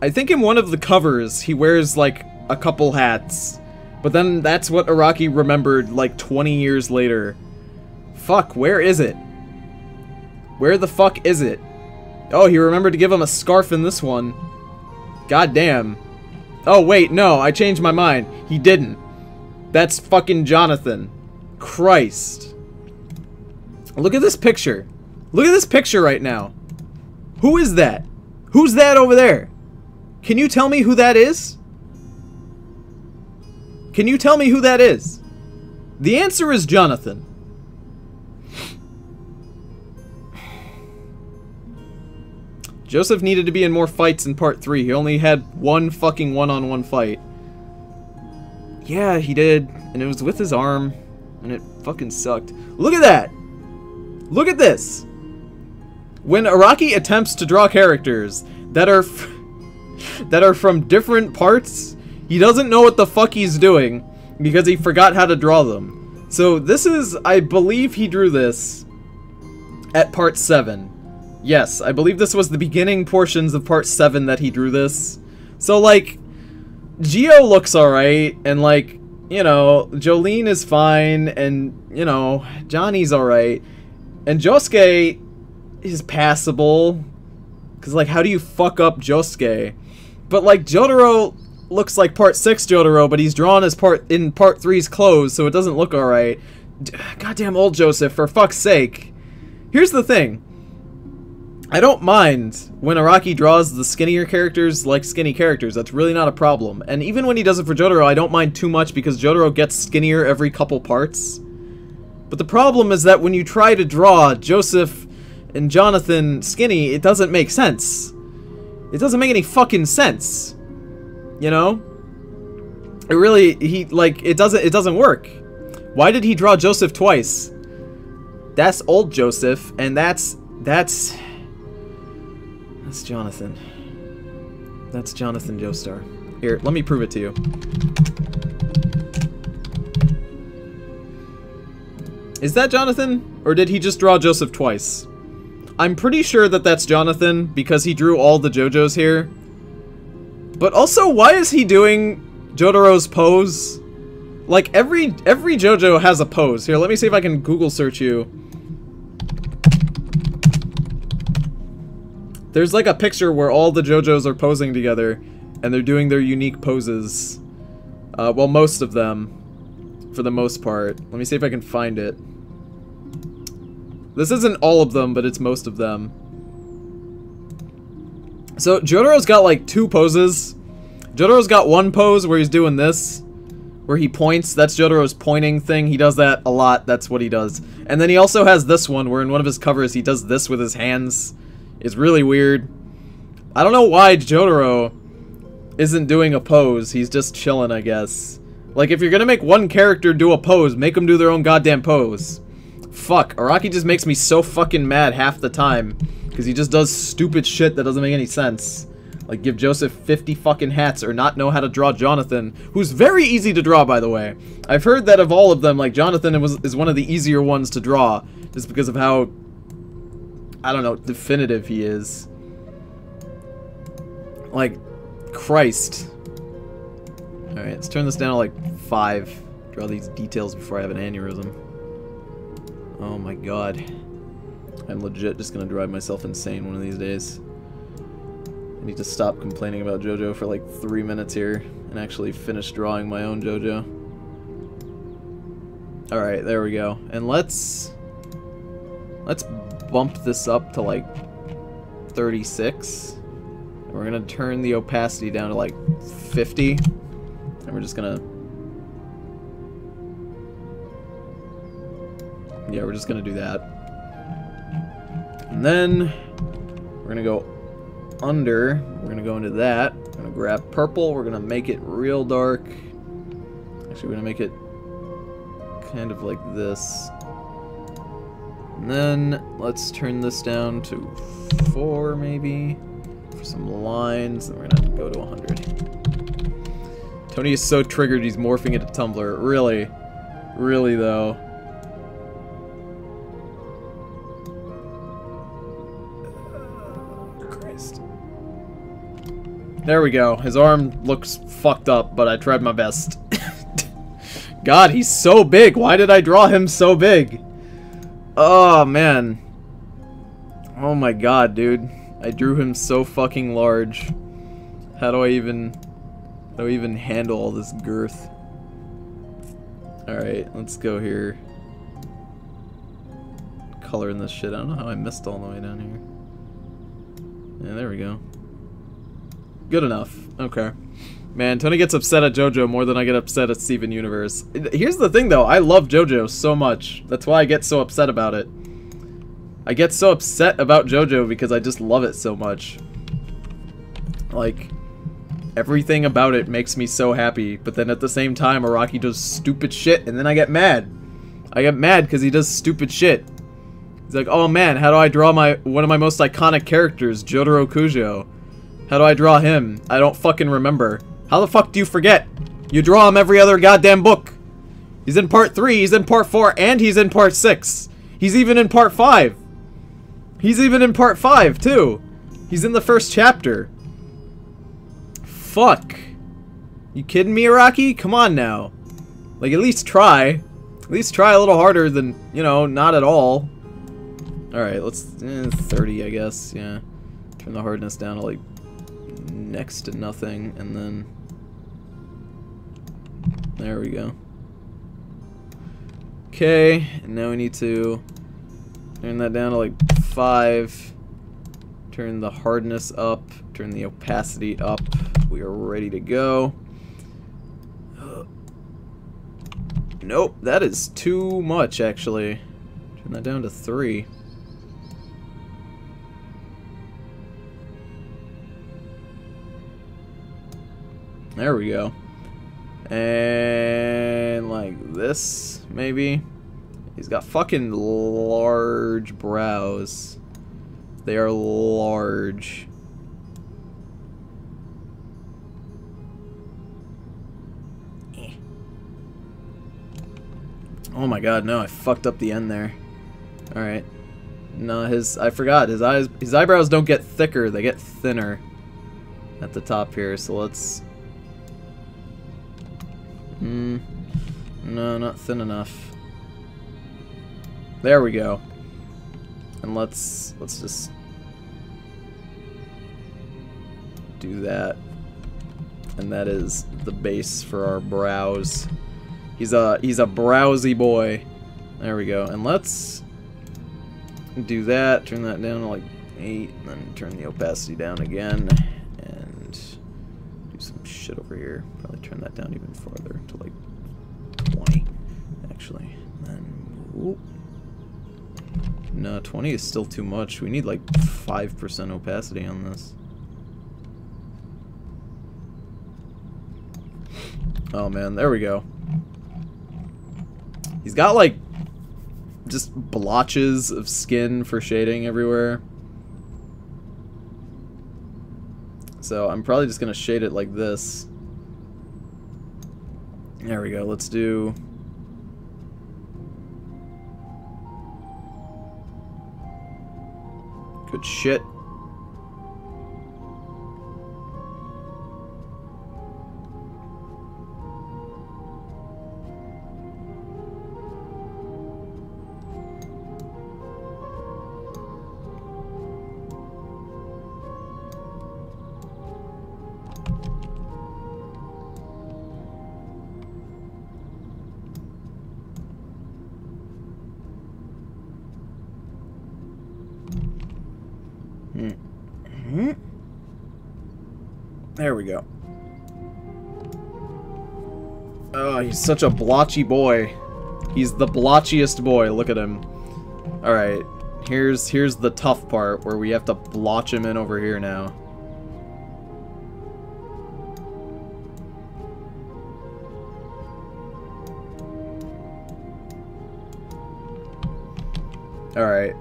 I think in one of the covers he wears like a couple hats. But then that's what Araki remembered like 20 years later. Fuck, where is it? Where the fuck is it? Oh, he remembered to give him a scarf in this one. God damn. Oh, wait, no, I changed my mind. He didn't. That's fucking Jonathan. Christ. Look at this picture. Look at this picture right now. Who is that? Who's that over there? Can you tell me who that is? Can you tell me who that is? The answer is Jonathan. Joseph needed to be in more fights in part 3. He only had one fucking one-on-one fight. Yeah, he did. And it was with his arm. And it fucking sucked. Look at that! Look at this! When Araki attempts to draw characters that are from different parts, he doesn't know what the fuck he's doing because he forgot how to draw them. So this is, I believe he drew this at part 7. Yes, I believe this was the beginning portions of part 7 that he drew this. So, like, Gio looks alright, and, like, you know, Jolene is fine, and, you know, Johnny's alright. And Josuke is passable. Because, like, how do you fuck up Josuke? But, like, Jotaro looks like part 6 Jotaro, but he's drawn as in part 3's clothes, so it doesn't look alright. Goddamn old Joseph, for fuck's sake. Here's the thing. I don't mind when Araki draws the skinnier characters like skinny characters. That's really not a problem. And even when he does it for Jotaro, I don't mind too much because Jotaro gets skinnier every couple parts. But the problem is that when you try to draw Joseph and Jonathan skinny, it doesn't make sense. It doesn't make any fucking sense. You know? It really, it doesn't work. Why did he draw Joseph twice? That's old Joseph, and that's Jonathan. That's Jonathan Joestar. Here, let me prove it to you. Is that Jonathan? Or did he just draw Joseph twice? I'm pretty sure that that's Jonathan because he drew all the JoJos here. But also, why is he doing Jotaro's pose? Like, every JoJo has a pose. Here, let me see if I can Google search you. There's like a picture where all the JoJos are posing together, and they're doing their unique poses. Well, most of them, for the most part. Let me see if I can find it. This isn't all of them, but it's most of them. So, Jotaro's got like 2 poses. Jotaro's got one pose where he's doing this, where he points. That's Jotaro's pointing thing. He does that a lot. That's what he does. And then he also has this one, where in one of his covers he does this with his hands. It's really weird. I don't know why Jotaro isn't doing a pose. He's just chilling, I guess. Like, if you're gonna make one character do a pose, make them do their own goddamn pose. Fuck, Araki just makes me so fucking mad half the time. Because he just does stupid shit that doesn't make any sense. Like, give Joseph 50 fucking hats or not know how to draw Jonathan, who's very easy to draw, by the way. I've heard that of all of them, like, Jonathan is one of the easier ones to draw. Just because of how, I don't know, definitive he is. Like, Christ. Alright, let's turn this down to like 5. Draw these details before I have an aneurysm. Oh my god. I'm legit just gonna drive myself insane one of these days. I need to stop complaining about JoJo for like 3 minutes here and actually finish drawing my own JoJo. Alright, there we go. And let's bump this up to like 36. And we're gonna turn the opacity down to like 50. And we're just gonna... yeah, we're just gonna do that. And then we're gonna go under. We're gonna go into that. We're gonna grab purple. We're gonna make it real dark. Actually, we're gonna make it kind of like this. And then let's turn this down to 4 maybe for some lines. And we're gonna have to go to 100. Tony is so triggered he's morphing into Tumblr. Really? Really though? There we go. His arm looks fucked up, but I tried my best. God, he's so big. Why did I draw him so big? Oh, man. Oh my god, dude. I drew him so fucking large. How do I even handle all this girth? Alright, let's go here. Coloring this shit. I don't know how I missed all the way down here. Yeah, there we go. Good enough. Okay. Man, Tony gets upset at JoJo more than I get upset at Steven Universe. Here's the thing, though. I love JoJo so much. That's why I get so upset about it. I get so upset about JoJo because I just love it so much. Like, everything about it makes me so happy. But then at the same time, Araki does stupid shit, and then I get mad. I get mad because he does stupid shit. He's like, oh man, how do I draw one of my most iconic characters, Jotaro Kujo? How do I draw him? I don't fucking remember. How the fuck do you forget? You draw him every other goddamn book. He's in part 3, he's in part 4, and he's in part 6. He's even in part 5. He's even in part 5, too. He's in the first chapter. Fuck. You kidding me, Araki? Come on now. Like, at least try. At least try a little harder than, you know, not at all. Alright, let's... 30, I guess, yeah. Turn the hardness down to, like, next to nothing, and then... There we go. Okay, and now we need to turn that down to like 5. Turn the hardness up. Turn the opacity up. We are ready to go. Nope, that is too much actually. Turn that down to 3. There we go. And like this, maybe. He's got fucking large brows. They are large. Oh my god, no, I fucked up the end there. Alright. No, I forgot, his eyebrows don't get thicker, they get thinner at the top here, so let's... No, not thin enough. There we go. And let's just do that. And that is the base for our brows. He's a browsy boy. There we go. And let's do that. Turn that down to like 8, and then turn the opacity down again, and do some shit over here. Probably turn that down even farther to like 20, actually. And then, whoop. No, 20 is still too much. We need like 5% opacity on this. Oh man, there we go. He's got like just blotches of skin for shading everywhere. So I'm probably just gonna shade it like this. There we go, let's do... Good shit. There we go. Oh, he's such a blotchy boy. He's the blotchiest boy. Look at him. Alright. Here's the tough part where we have to blotch him in over here now. Alright.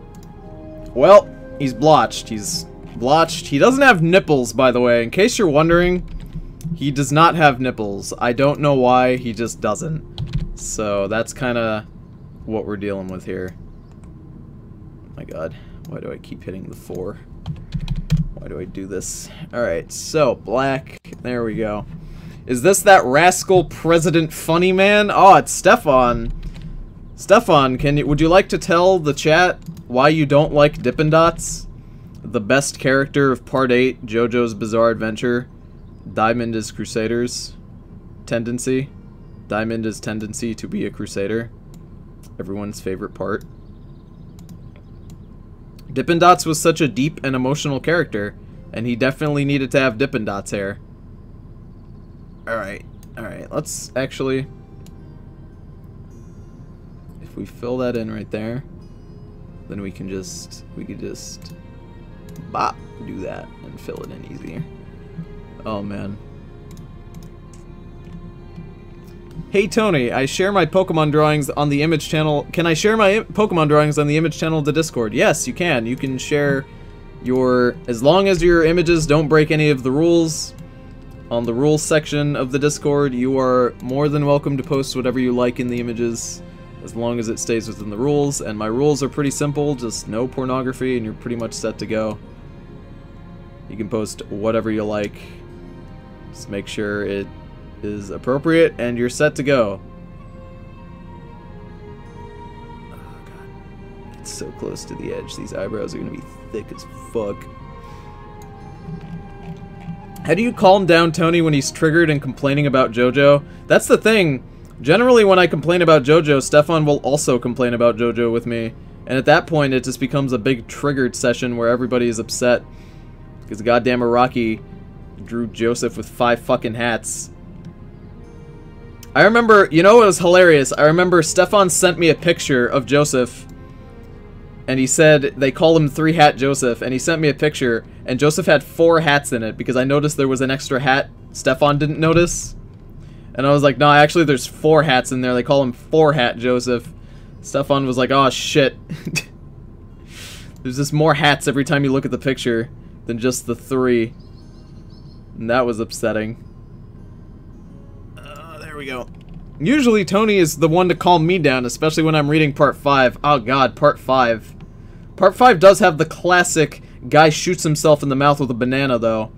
Well, he's blotched. He's blotched. He doesn't have nipples, by the way. In case you're wondering, he does not have nipples. I don't know why, he just doesn't. So that's kind of what we're dealing with here. Oh my god, why do I keep hitting the 4? Why do I do this? Alright, so black. There we go. Is this that rascal President Funny Man? Oh, it's Stefan. Stefan, would you like to tell the chat why you don't like Dippin' Dots? The best character of Part 8, JoJo's Bizarre Adventure. Diamond is Crusader's tendency. Diamond is tendency to be a Crusader. Everyone's favorite part. Dippin' Dots was such a deep and emotional character, and he definitely needed to have Dippin' Dots hair. Alright, let's actually... If we fill that in right there, then we could just bop, do that and fill it in easier. Oh man. Hey Tony, I share my Pokemon drawings on the image channel. Can I share my Pokemon drawings on the image channel of the Discord? Yes, you can. You can share your... as long as your images don't break any of the rules. On the rules section of the Discord, you are more than welcome to post whatever you like in the images, as long as it stays within the rules. And my rules are pretty simple, just no pornography, and you're pretty much set to go. You can post whatever you like. Just make sure it is appropriate, and you're set to go. Oh god. It's so close to the edge. These eyebrows are gonna be thick as fuck. How do you calm down Tony when he's triggered and complaining about JoJo? That's the thing. Generally when I complain about JoJo, Stefan will also complain about JoJo with me. And at that point it just becomes a big triggered session where everybody is upset. Because goddamn Araki drew Joseph with 5 fucking hats. I remember, you know what was hilarious? I remember Stefan sent me a picture of Joseph, and he said they call him 3-Hat Joseph, and he sent me a picture, and Joseph had 4 hats in it, because I noticed there was an extra hat Stefan didn't notice. And I was like, no, actually there's 4 hats in there, they call him 4-Hat Joseph. Stefan was like, oh shit. There's just more hats every time you look at the picture than just the 3. And that was upsetting. There we go. Usually Tony is the one to calm me down, especially when I'm reading part 5. Oh god, part 5. Part 5 does have the classic guy shoots himself in the mouth with a banana, though.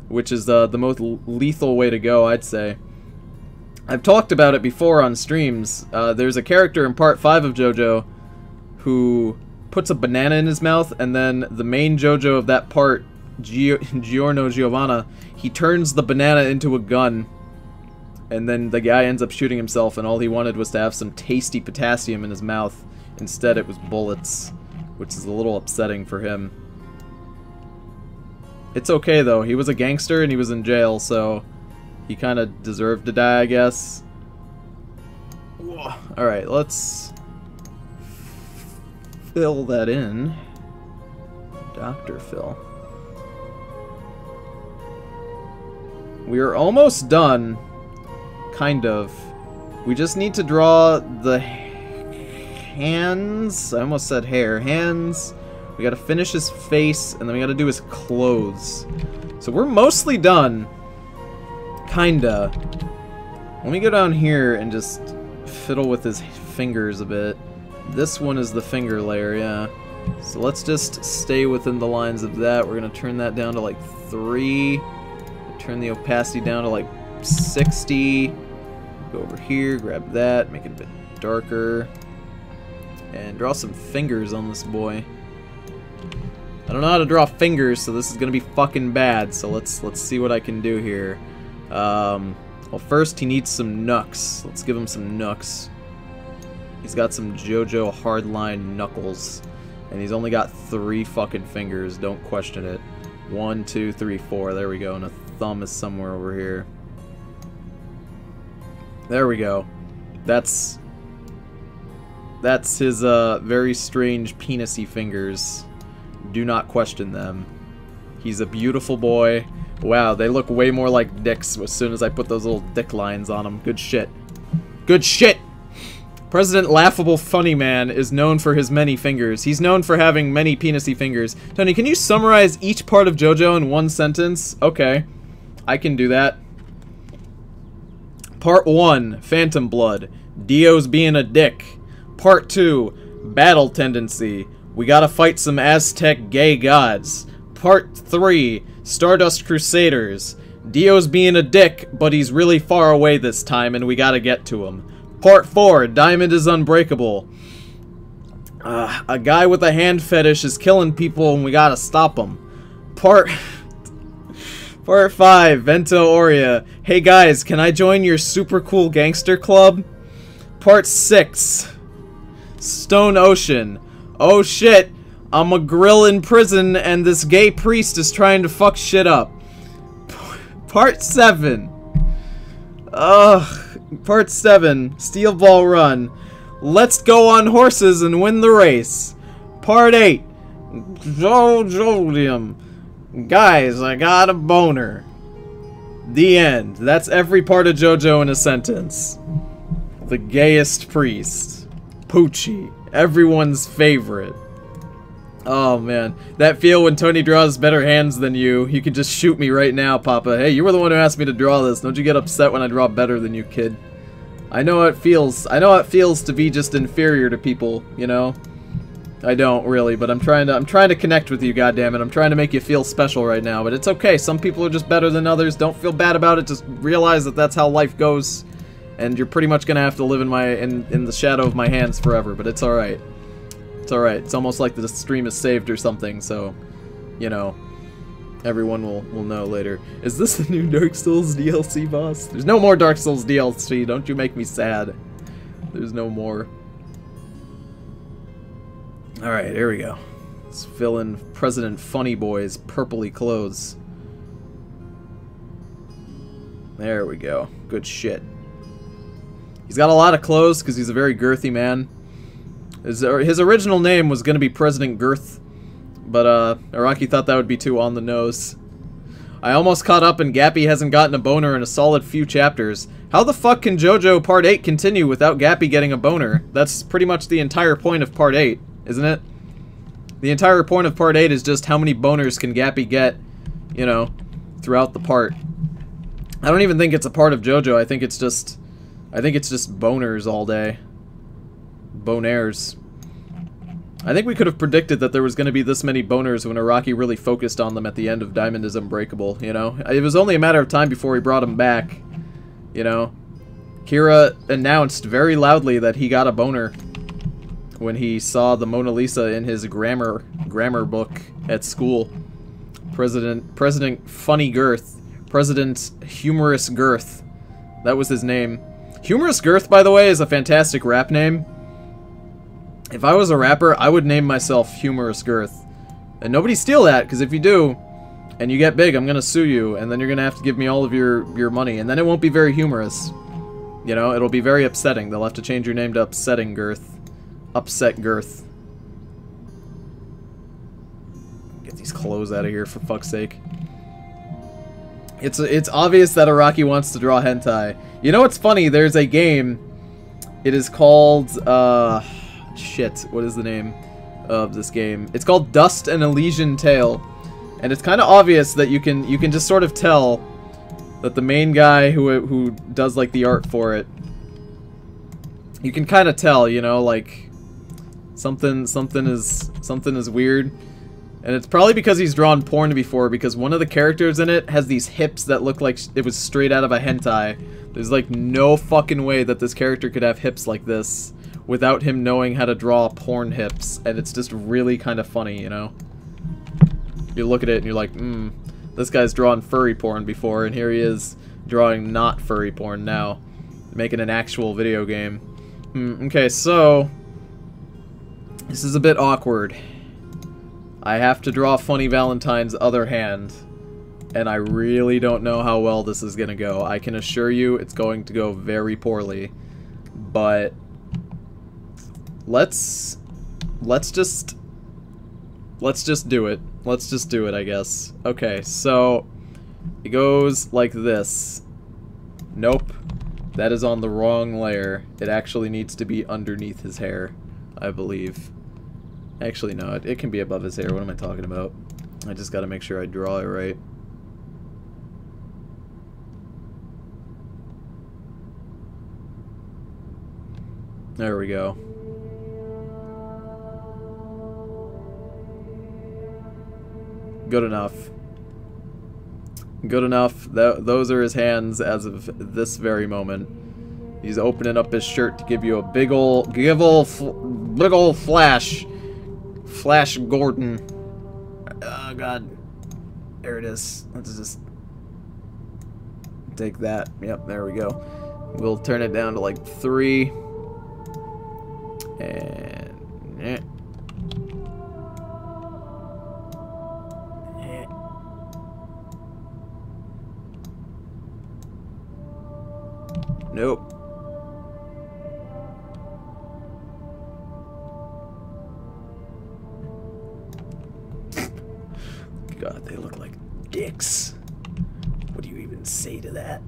Which is the most lethal way to go, I'd say. I've talked about it before on streams. There's a character in part 5 of JoJo who puts a banana in his mouth, and then the main JoJo of that part, Giorno Giovanna, he turns the banana into a gun. And then the guy ends up shooting himself, and all he wanted was to have some tasty potassium in his mouth. Instead, it was bullets, which is a little upsetting for him. It's okay, though. He was a gangster, and he was in jail, so he kind of deserved to die, I guess. Alright, let's fill that in. Dr. Phil. We are almost done. Kind of. We just need to draw the hands. I almost said hair. Hands. We gotta finish his face, and then we gotta do his clothes. So we're mostly done. Kinda. Let me go down here and just fiddle with his fingers a bit. This one is the finger layer, yeah. So let's just stay within the lines of that. We're gonna turn that down to like 3. Turn the opacity down to like 60. Go over here, grab that, make it a bit darker, and draw some fingers on this boy. I don't know how to draw fingers, so this is gonna be fucking bad. So let's see what I can do here. Well, first he needs some knucks. Let's give him some knucks. He's got some JoJo hardline knuckles, and he's only got 3 fucking fingers. Don't question it. 1, 2, 3, 4. There we go. And a thumb is somewhere over here. There we go. That's his very strange penis-y fingers. Do not question them. He's a beautiful boy. Wow, they look way more like dicks as soon as I put those little dick lines on them. Good shit. Good shit! President Laughable Funny Man is known for his many fingers. He's known for having many penis-y fingers. Tony, can you summarize each part of JoJo in 1 sentence? Okay. I can do that. Part 1, Phantom Blood. Dio's being a dick. Part 2, Battle Tendency. We gotta fight some Aztec gay gods. Part 3, Stardust Crusaders. Dio's being a dick, but he's really far away this time, and we gotta get to him. Part 4, Diamond is Unbreakable. A guy with a hand fetish is killing people, and we gotta stop him. Part 5, Vento Aurea. Hey guys, can I join your super cool gangster club? Part 6, Stone Ocean. Oh shit, I'm a grill in prison and this gay priest is trying to fuck shit up. Part 7. Part 7, Steel Ball Run. Let's go on horses and win the race. Part 8, JoJolium. Guys, I got a boner. The end. That's every part of JoJo in a sentence. The gayest priest. Poochie. Everyone's favorite. Oh man. That feel when Tony draws better hands than you. You can just shoot me right now, Papa. Hey, you were the one who asked me to draw this. Don't you get upset when I draw better than you, kid. I know how it feels. I know how it feels to be just inferior to people, you know? I don't really, but I'm trying to connect with you, goddammit. I'm trying to make you feel special right now, but it's okay. Some people are just better than others. Don't feel bad about it. Just realize that that's how life goes, and you're pretty much gonna have to live in the shadow of my hands forever. But it's all right. It's all right. It's almost like the stream is saved or something. So, you know, everyone will know later. Is this the new Dark Souls DLC, boss? There's no more Dark Souls DLC. Don't you make me sad. There's no more. Alright, here we go. Let's fill in President Funny Boy's purpley clothes. There we go. Good shit. He's got a lot of clothes because he's a very girthy man. His original name was going to be President Girth, but Araki thought that would be too on the nose. I almost caught up and Gappy hasn't gotten a boner in a solid few chapters. How the fuck can JoJo Part 8 continue without Gappy getting a boner? That's pretty much the entire point of Part 8. Isn't it? The entire point of Part 8 is just how many boners can Gappy get, you know, throughout the part. I don't even think it's a part of JoJo. I think it's just boners all day. Bonaires. I think we could have predicted that there was going to be this many boners when Araki really focused on them at the end of Diamond is Unbreakable, you know? It was only a matter of time before he brought him back, you know? Kira announced very loudly that he got a boner when he saw the Mona Lisa in his grammar book at school. President Funny Girth. President Humerus Girth. That was his name. Humerus Girth, by the way, is a fantastic rap name. If I was a rapper, I would name myself Humerus Girth. And nobody steal that, because if you do, and you get big, I'm gonna sue you, and then you're gonna have to give me all of your money, and then it won't be very humorous. You know, it'll be very upsetting. They'll have to change your name to Upsetting Girth. Upset Girth. Get these clothes out of here, for fuck's sake. It's obvious that Araki wants to draw hentai. You know what's funny? There's a game. It is called, shit, what is the name of this game? It's called Dust and Elysian Tale. And it's kind of obvious that you can just sort of tell that the main guy who does like the art for it, you can kind of tell, you know, like something is weird. And it's probably because he's drawn porn before, because one of the characters in it has these hips that look like it was straight out of a hentai. There's like no fucking way that this character could have hips like this without him knowing how to draw porn hips, and it's just really kind of funny, you know? You look at it and you're like, this guy's drawn furry porn before, and here he is drawing not furry porn now. Making an actual video game. Okay, so this is a bit awkward. I have to draw Funny Valentine's other hand, and I really don't know how well this is gonna go. I can assure you it's going to go very poorly, but let's just do it. Let's just do it, I guess. Okay, so it goes like this. Nope. That is on the wrong layer. It actually needs to be underneath his hair, I believe. Actually, no, it can be above his hair. What am I talking about? I just gotta make sure I draw it right. There we go. Good enough. Good enough. Those are his hands as of this very moment. He's opening up his shirt to give you a big ol' flash. Flash Gordon. Oh god. There it is. Let's just take that. Yep, there we go. We'll turn it down to like 3. And nope. God, they look like dicks. What do you even say to that?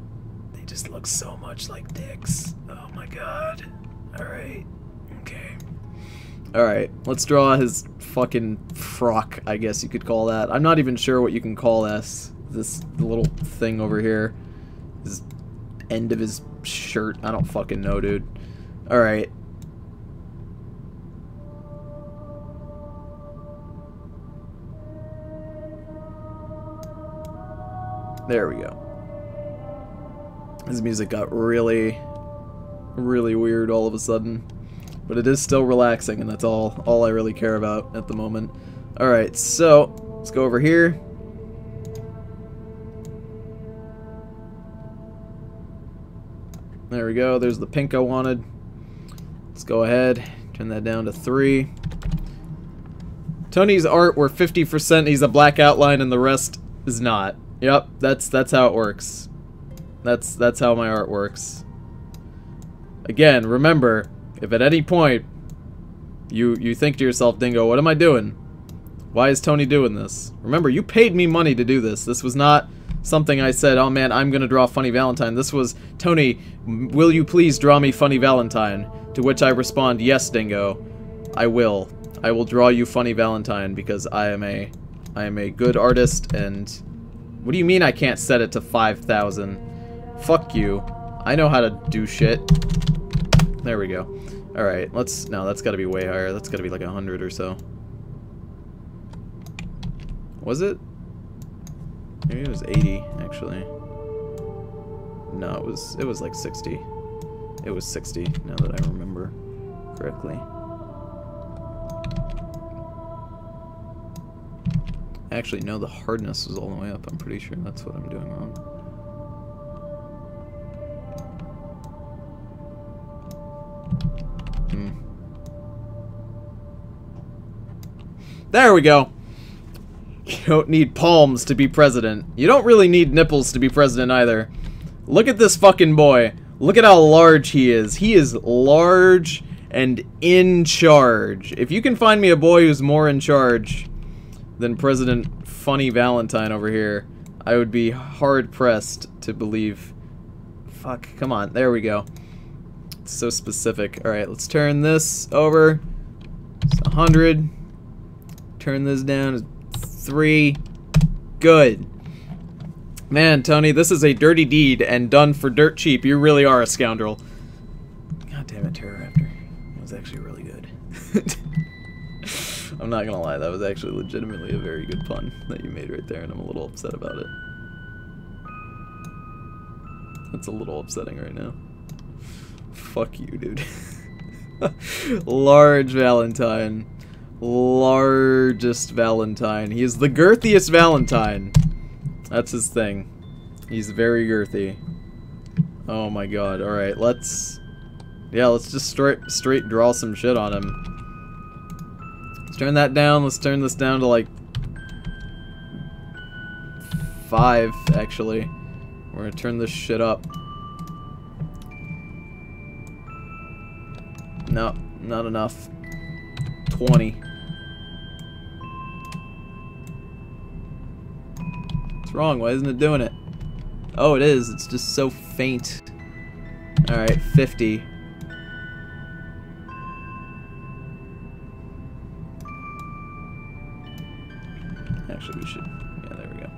They just look so much like dicks. Oh my god. Alright. Okay. Alright, let's draw his fucking frock, I guess you could call that. I'm not even sure what you can call this little thing over here. His end of his shirt. I don't fucking know, dude. Alright. There we go. His music got really, really weird all of a sudden. But it is still relaxing, and that's all I really care about at the moment. Alright, so let's go over here. There we go, there's the pink I wanted. Let's go ahead, turn that down to 3. Tony's art were 50% he's a black outline and the rest is not. Yep, that's how it works. That's how my art works. Again, remember, if at any point you think to yourself, Dingo, what am I doing? Why is Tony doing this? Remember, you paid me money to do this. This was not something I said, oh man, I'm gonna draw Funny Valentine. This was, Tony, will you please draw me Funny Valentine? To which I respond, yes, Dingo, I will. I will draw you Funny Valentine because I am a good artist. And what do you mean I can't set it to 5,000? Fuck you. I know how to do shit. There we go. Alright, no, that's gotta be way higher. That's gotta be like 100 or so. Was it? Maybe it was 80, actually. No, it was like 60. It was 60, now that I remember correctly. Actually, no, the hardness was all the way up. I'm pretty sure that's what I'm doing wrong. There we go. You don't need palms to be president. You don't really need nipples to be president either. Look at this fucking boy. Look at how large he is. He is large and in charge. If you can find me a boy who's more in charge than President Funny Valentine over here, I would be hard-pressed to believe. Fuck, come on. There we go. It's so specific. Alright, let's turn this over. It's 100. Turn this down to 3. Good. Man, Tony, this is a dirty deed and done for dirt cheap. You really are a scoundrel. God damn it, Terror Raptor. That was actually really good. I'm not gonna lie, that was actually legitimately a very good pun that you made right there, and I'm a little upset about it. That's a little upsetting right now. Fuck you, dude. Large Valentine. Largest Valentine. He is the girthiest Valentine. That's his thing. He's very girthy. Oh my god. Alright, let's just straight draw some shit on him. Let's turn that down. Let's turn this down to like 5, actually. We're gonna turn this shit up. No, not enough. 20. What's wrong? Why isn't it doing it? Oh, it is. It's just so faint. Alright, 50. Actually, we should... Yeah, there we go.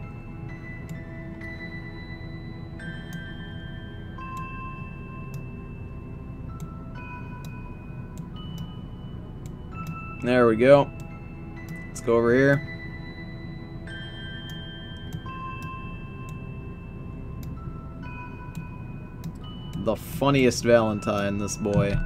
There we go. Let's go over here. The funniest Valentine, this boy.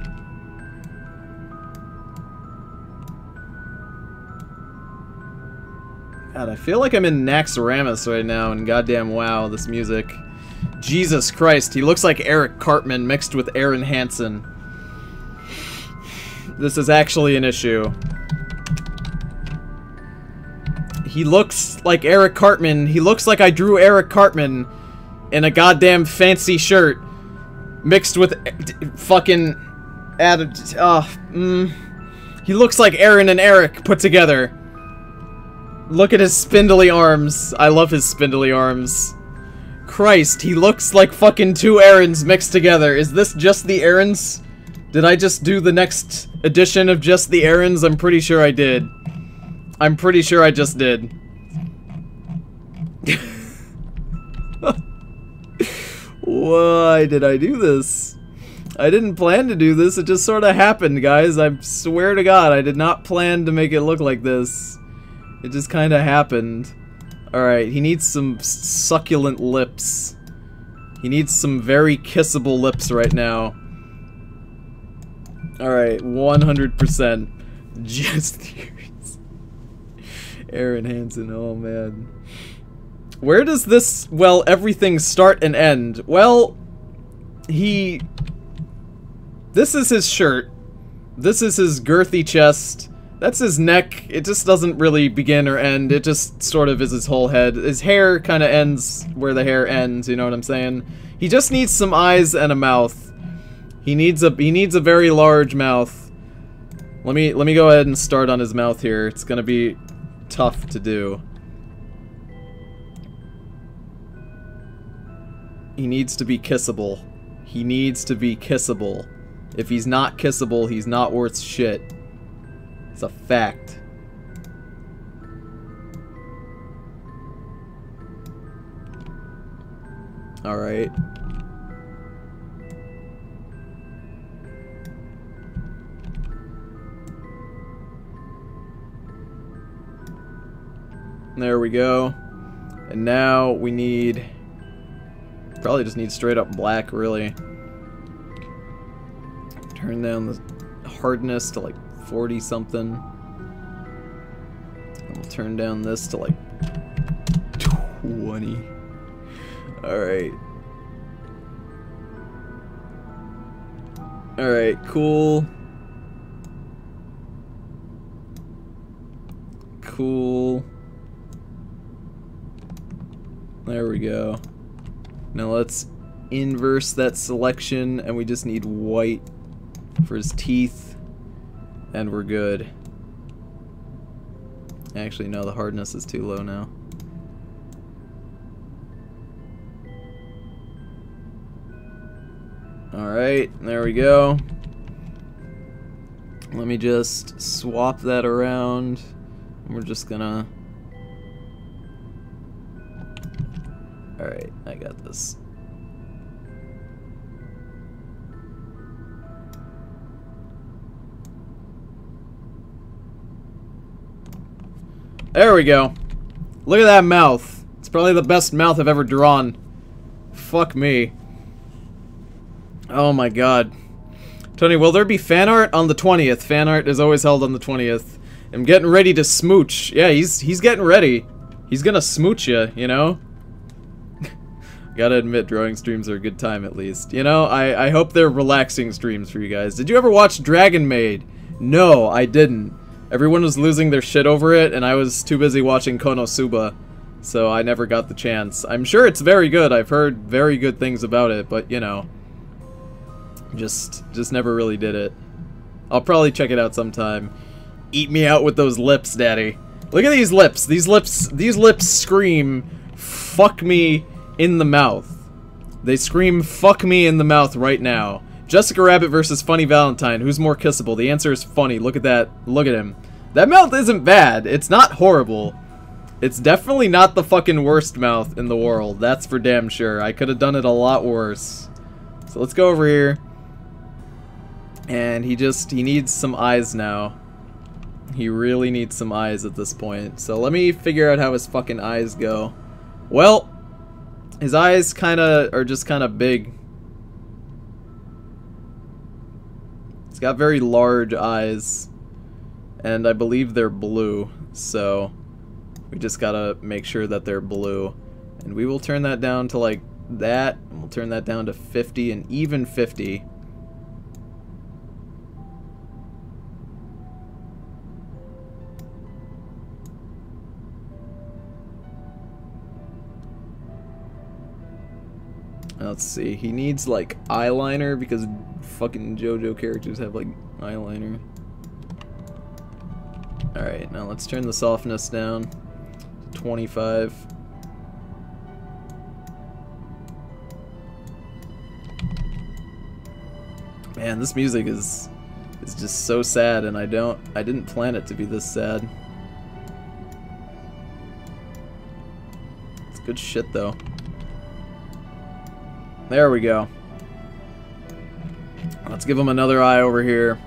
God, I feel like I'm in Naxxramas right now, and goddamn wow, this music. Jesus Christ, he looks like Eric Cartman mixed with Aaron Hansen. This is actually an issue. He looks like Eric Cartman. He looks like I drew Eric Cartman in a goddamn fancy shirt mixed with fucking he looks like Aaron and Eric put together. Look at his spindly arms. I love his spindly arms. Christ, he looks like fucking two Aarons mixed together. Is this just the Aarons? Did I just do the next edition of just the Aarons? I'm pretty sure I did. I'm pretty sure I just did. Why did I do this? I didn't plan to do this, it just sort of happened, guys. I swear to God, I did not plan to make it look like this. It just kind of happened. Alright, he needs some succulent lips. He needs some very kissable lips right now. Alright, 100%. Just the Aaron Hansen, oh man. Where does this, well, everything start and end? Well, this is his shirt. This is his girthy chest. That's his neck. It just doesn't really begin or end. It just sort of is his whole head. His hair kind of ends where the hair ends, you know what I'm saying? He just needs some eyes and a mouth. He needs a very large mouth. Let me go ahead and start on his mouth here. It's gonna be tough to do. He needs to be kissable. He needs to be kissable. If he's not kissable, he's not worth shit. It's a fact. Alright. There we go. And now we need... Probably just need straight up black, really. Turn down the hardness to like 40 something. And we'll turn down this to like 20. Alright. Alright, cool. Cool. There we go. Now let's inverse that selection, and we just need white for his teeth, and we're good. Actually, no, the hardness is too low now. Alright, there we go. Let me just swap that around. We're just gonna... Alright, I got this. There we go. Look at that mouth. It's probably the best mouth I've ever drawn. Fuck me. Oh my god. Tony, will there be fan art on the 20th? Fan art is always held on the 20th. I'm getting ready to smooch. Yeah, he's getting ready. He's gonna smooch you know? Gotta admit, drawing streams are a good time at least. You know, I hope they're relaxing streams for you guys. Did you ever watch Dragon Maid? No, I didn't. Everyone was losing their shit over it, and I was too busy watching Konosuba, so I never got the chance. I'm sure it's very good. I've heard very good things about it, but, you know, just never really did it. I'll probably check it out sometime. Eat me out with those lips, daddy. Look at these lips. These lips scream, fuck me in the mouth. They scream, fuck me in the mouth right now. Jessica Rabbit versus Funny Valentine. Who's more kissable? The answer is Funny. Look at that. Look at him. That mouth isn't bad. It's not horrible. It's definitely not the fucking worst mouth in the world. That's for damn sure. I could have done it a lot worse. So let's go over here. And he needs some eyes now. He really needs some eyes at this point. So let me figure out how his fucking eyes go. Well, his eyes are just kind of big. He's got very large eyes, and I believe they're blue, so we just gotta make sure that they're blue. And we will turn that down to like that, and we'll turn that down to 50 and even 50. Let's see, he needs like eyeliner because fucking JoJo characters have like eyeliner. Alright, now let's turn the softness down to 25. Man, this music is just so sad, and I didn't plan it to be this sad. It's good shit though. There we go. Let's give him another eye over here,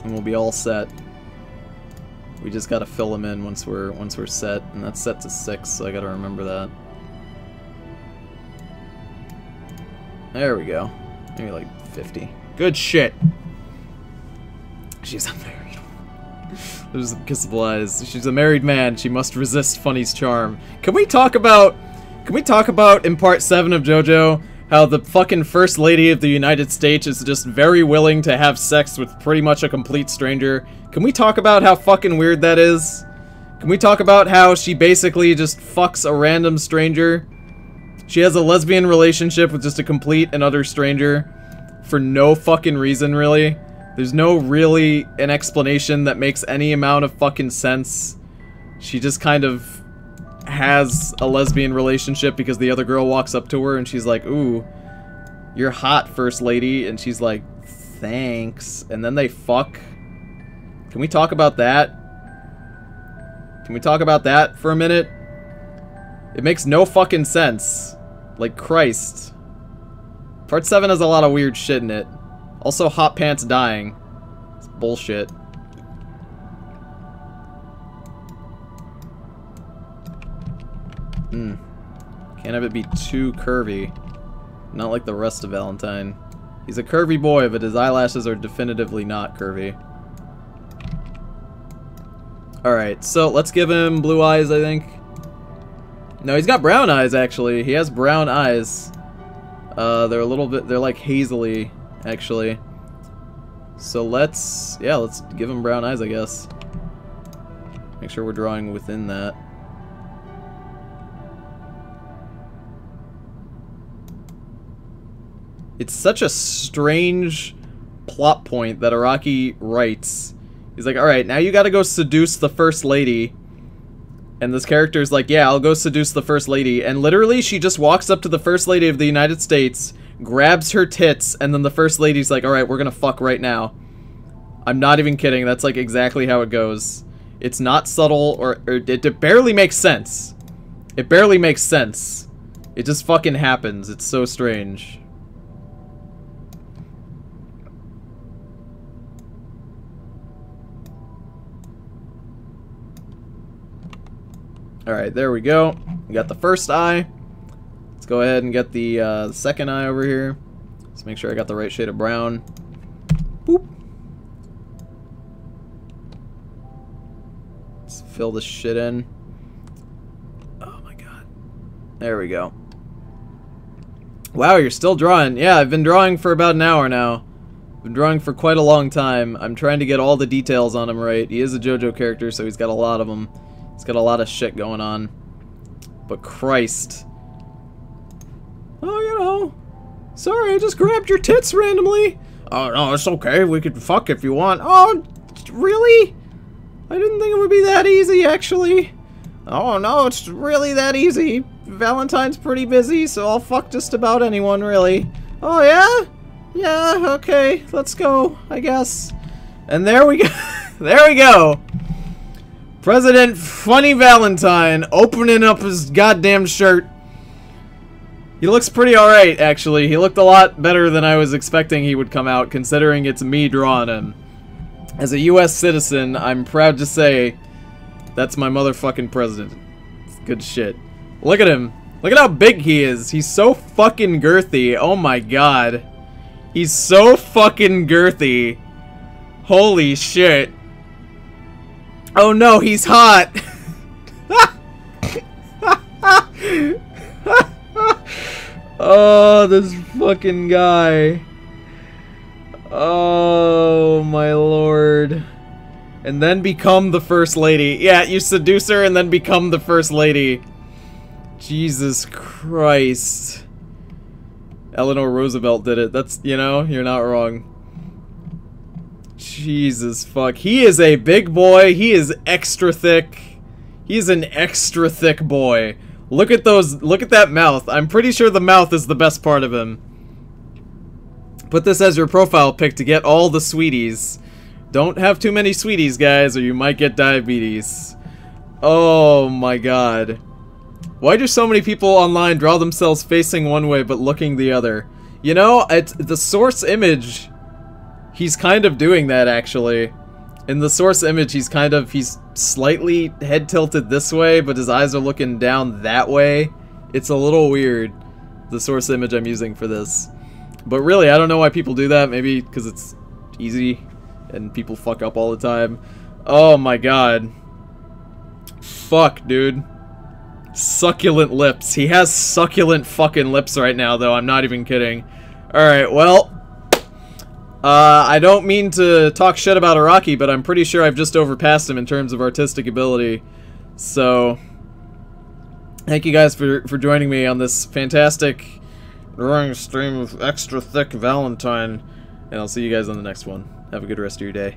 and we'll be all set. We just gotta fill him in once we're set, and that's set to 6, so I gotta remember that. There we go. Maybe like 50. Good shit. She's unmarried. There's some kissable eyes. She's a married man. She must resist Funny's charm. Can we talk about in part 7 of JoJo how the fucking First Lady of the United States is just very willing to have sex with pretty much a complete stranger? Can we talk about how fucking weird that is? Can we talk about how she basically just fucks a random stranger? She has a lesbian relationship with just a complete and utter stranger for no fucking reason, really. There's no really an explanation that makes any amount of fucking sense. She just kind of has a lesbian relationship because the other girl walks up to her and she's like, "Ooh, you're hot, First Lady," and she's like, "Thanks," and then they fuck. Can we talk about that? Can we talk about that for a minute? It makes no fucking sense. Like, Christ. Part 7 has a lot of weird shit in it. Also, Hot Pants dying. It's bullshit. Can't have it be too curvy. Not like the rest of Valentine. He's a curvy boy, but his eyelashes are definitively not curvy. Alright, so let's give him blue eyes, I think. No, he's got brown eyes, actually. He has brown eyes. They're a little bit, they're like hazily, actually. So let's give him brown eyes, I guess. Make sure we're drawing within that. It's such a strange plot point that Araki writes. He's like, alright, now you gotta go seduce the First Lady. And this character's like, yeah, I'll go seduce the First Lady. And literally, she just walks up to the First Lady of the United States, grabs her tits, and then the First Lady's like, alright, we're gonna fuck right now. I'm not even kidding, that's like exactly how it goes. It's not subtle, or it barely makes sense. It barely makes sense. It just fucking happens. It's so strange. Alright, there we go. We got the first eye. Let's go ahead and get the second eye over here. Let's make sure I got the right shade of brown. Boop. Let's fill this shit in. Oh my god. There we go. Wow, you're still drawing. Yeah, I've been drawing for about an hour now. I've been drawing for quite a long time. I'm trying to get all the details on him right. He is a JoJo character, so he's got a lot of them. He's got a lot of shit going on. But Christ. Oh, you know. Sorry, I just grabbed your tits randomly. Oh, no, it's okay. We could fuck if you want. Oh, really? I didn't think it would be that easy, actually. Oh, no, it's really that easy. Valentine's pretty busy, so I'll fuck just about anyone, really. Oh, yeah? Yeah, okay. Let's go, I guess. And there we go. There we go. President Funny Valentine opening up his goddamn shirt. He looks pretty alright, actually. He looked a lot better than I was expecting he would come out, considering it's me drawing him. As a US citizen, I'm proud to say that's my motherfucking president. It's good shit. Look at him. Look at how big he is. He's so fucking girthy. Oh my god. He's so fucking girthy. Holy shit. Oh no, he's hot! Oh, this fucking guy. Oh my lord. And then become the First Lady. Yeah, you seduce her and then become the First Lady. Jesus Christ. Eleanor Roosevelt did it. That's, you know, you're not wrong. Jesus fuck. He is a big boy. He is extra thick. He's an extra thick boy. Look at those. Look at that mouth. I'm pretty sure the mouth is the best part of him. Put this as your profile pic to get all the sweeties. Don't have too many sweeties, guys, or you might get diabetes. Oh my god. Why do so many people online draw themselves facing one way but looking the other? You know, it's the source image. He's kind of doing that, actually. In the source image, he's slightly head tilted this way, but his eyes are looking down that way. It's a little weird, the source image I'm using for this. But really, I don't know why people do that. Maybe because it's easy and people fuck up all the time. Oh my god. Fuck, dude. Succulent lips. He has succulent fucking lips right now, though. I'm not even kidding. Alright, well... I don't mean to talk shit about Araki, but I'm pretty sure I've just overpassed him in terms of artistic ability. So... thank you guys for joining me on this fantastic drawing stream of extra thick Valentine. And I'll see you guys on the next one. Have a good rest of your day.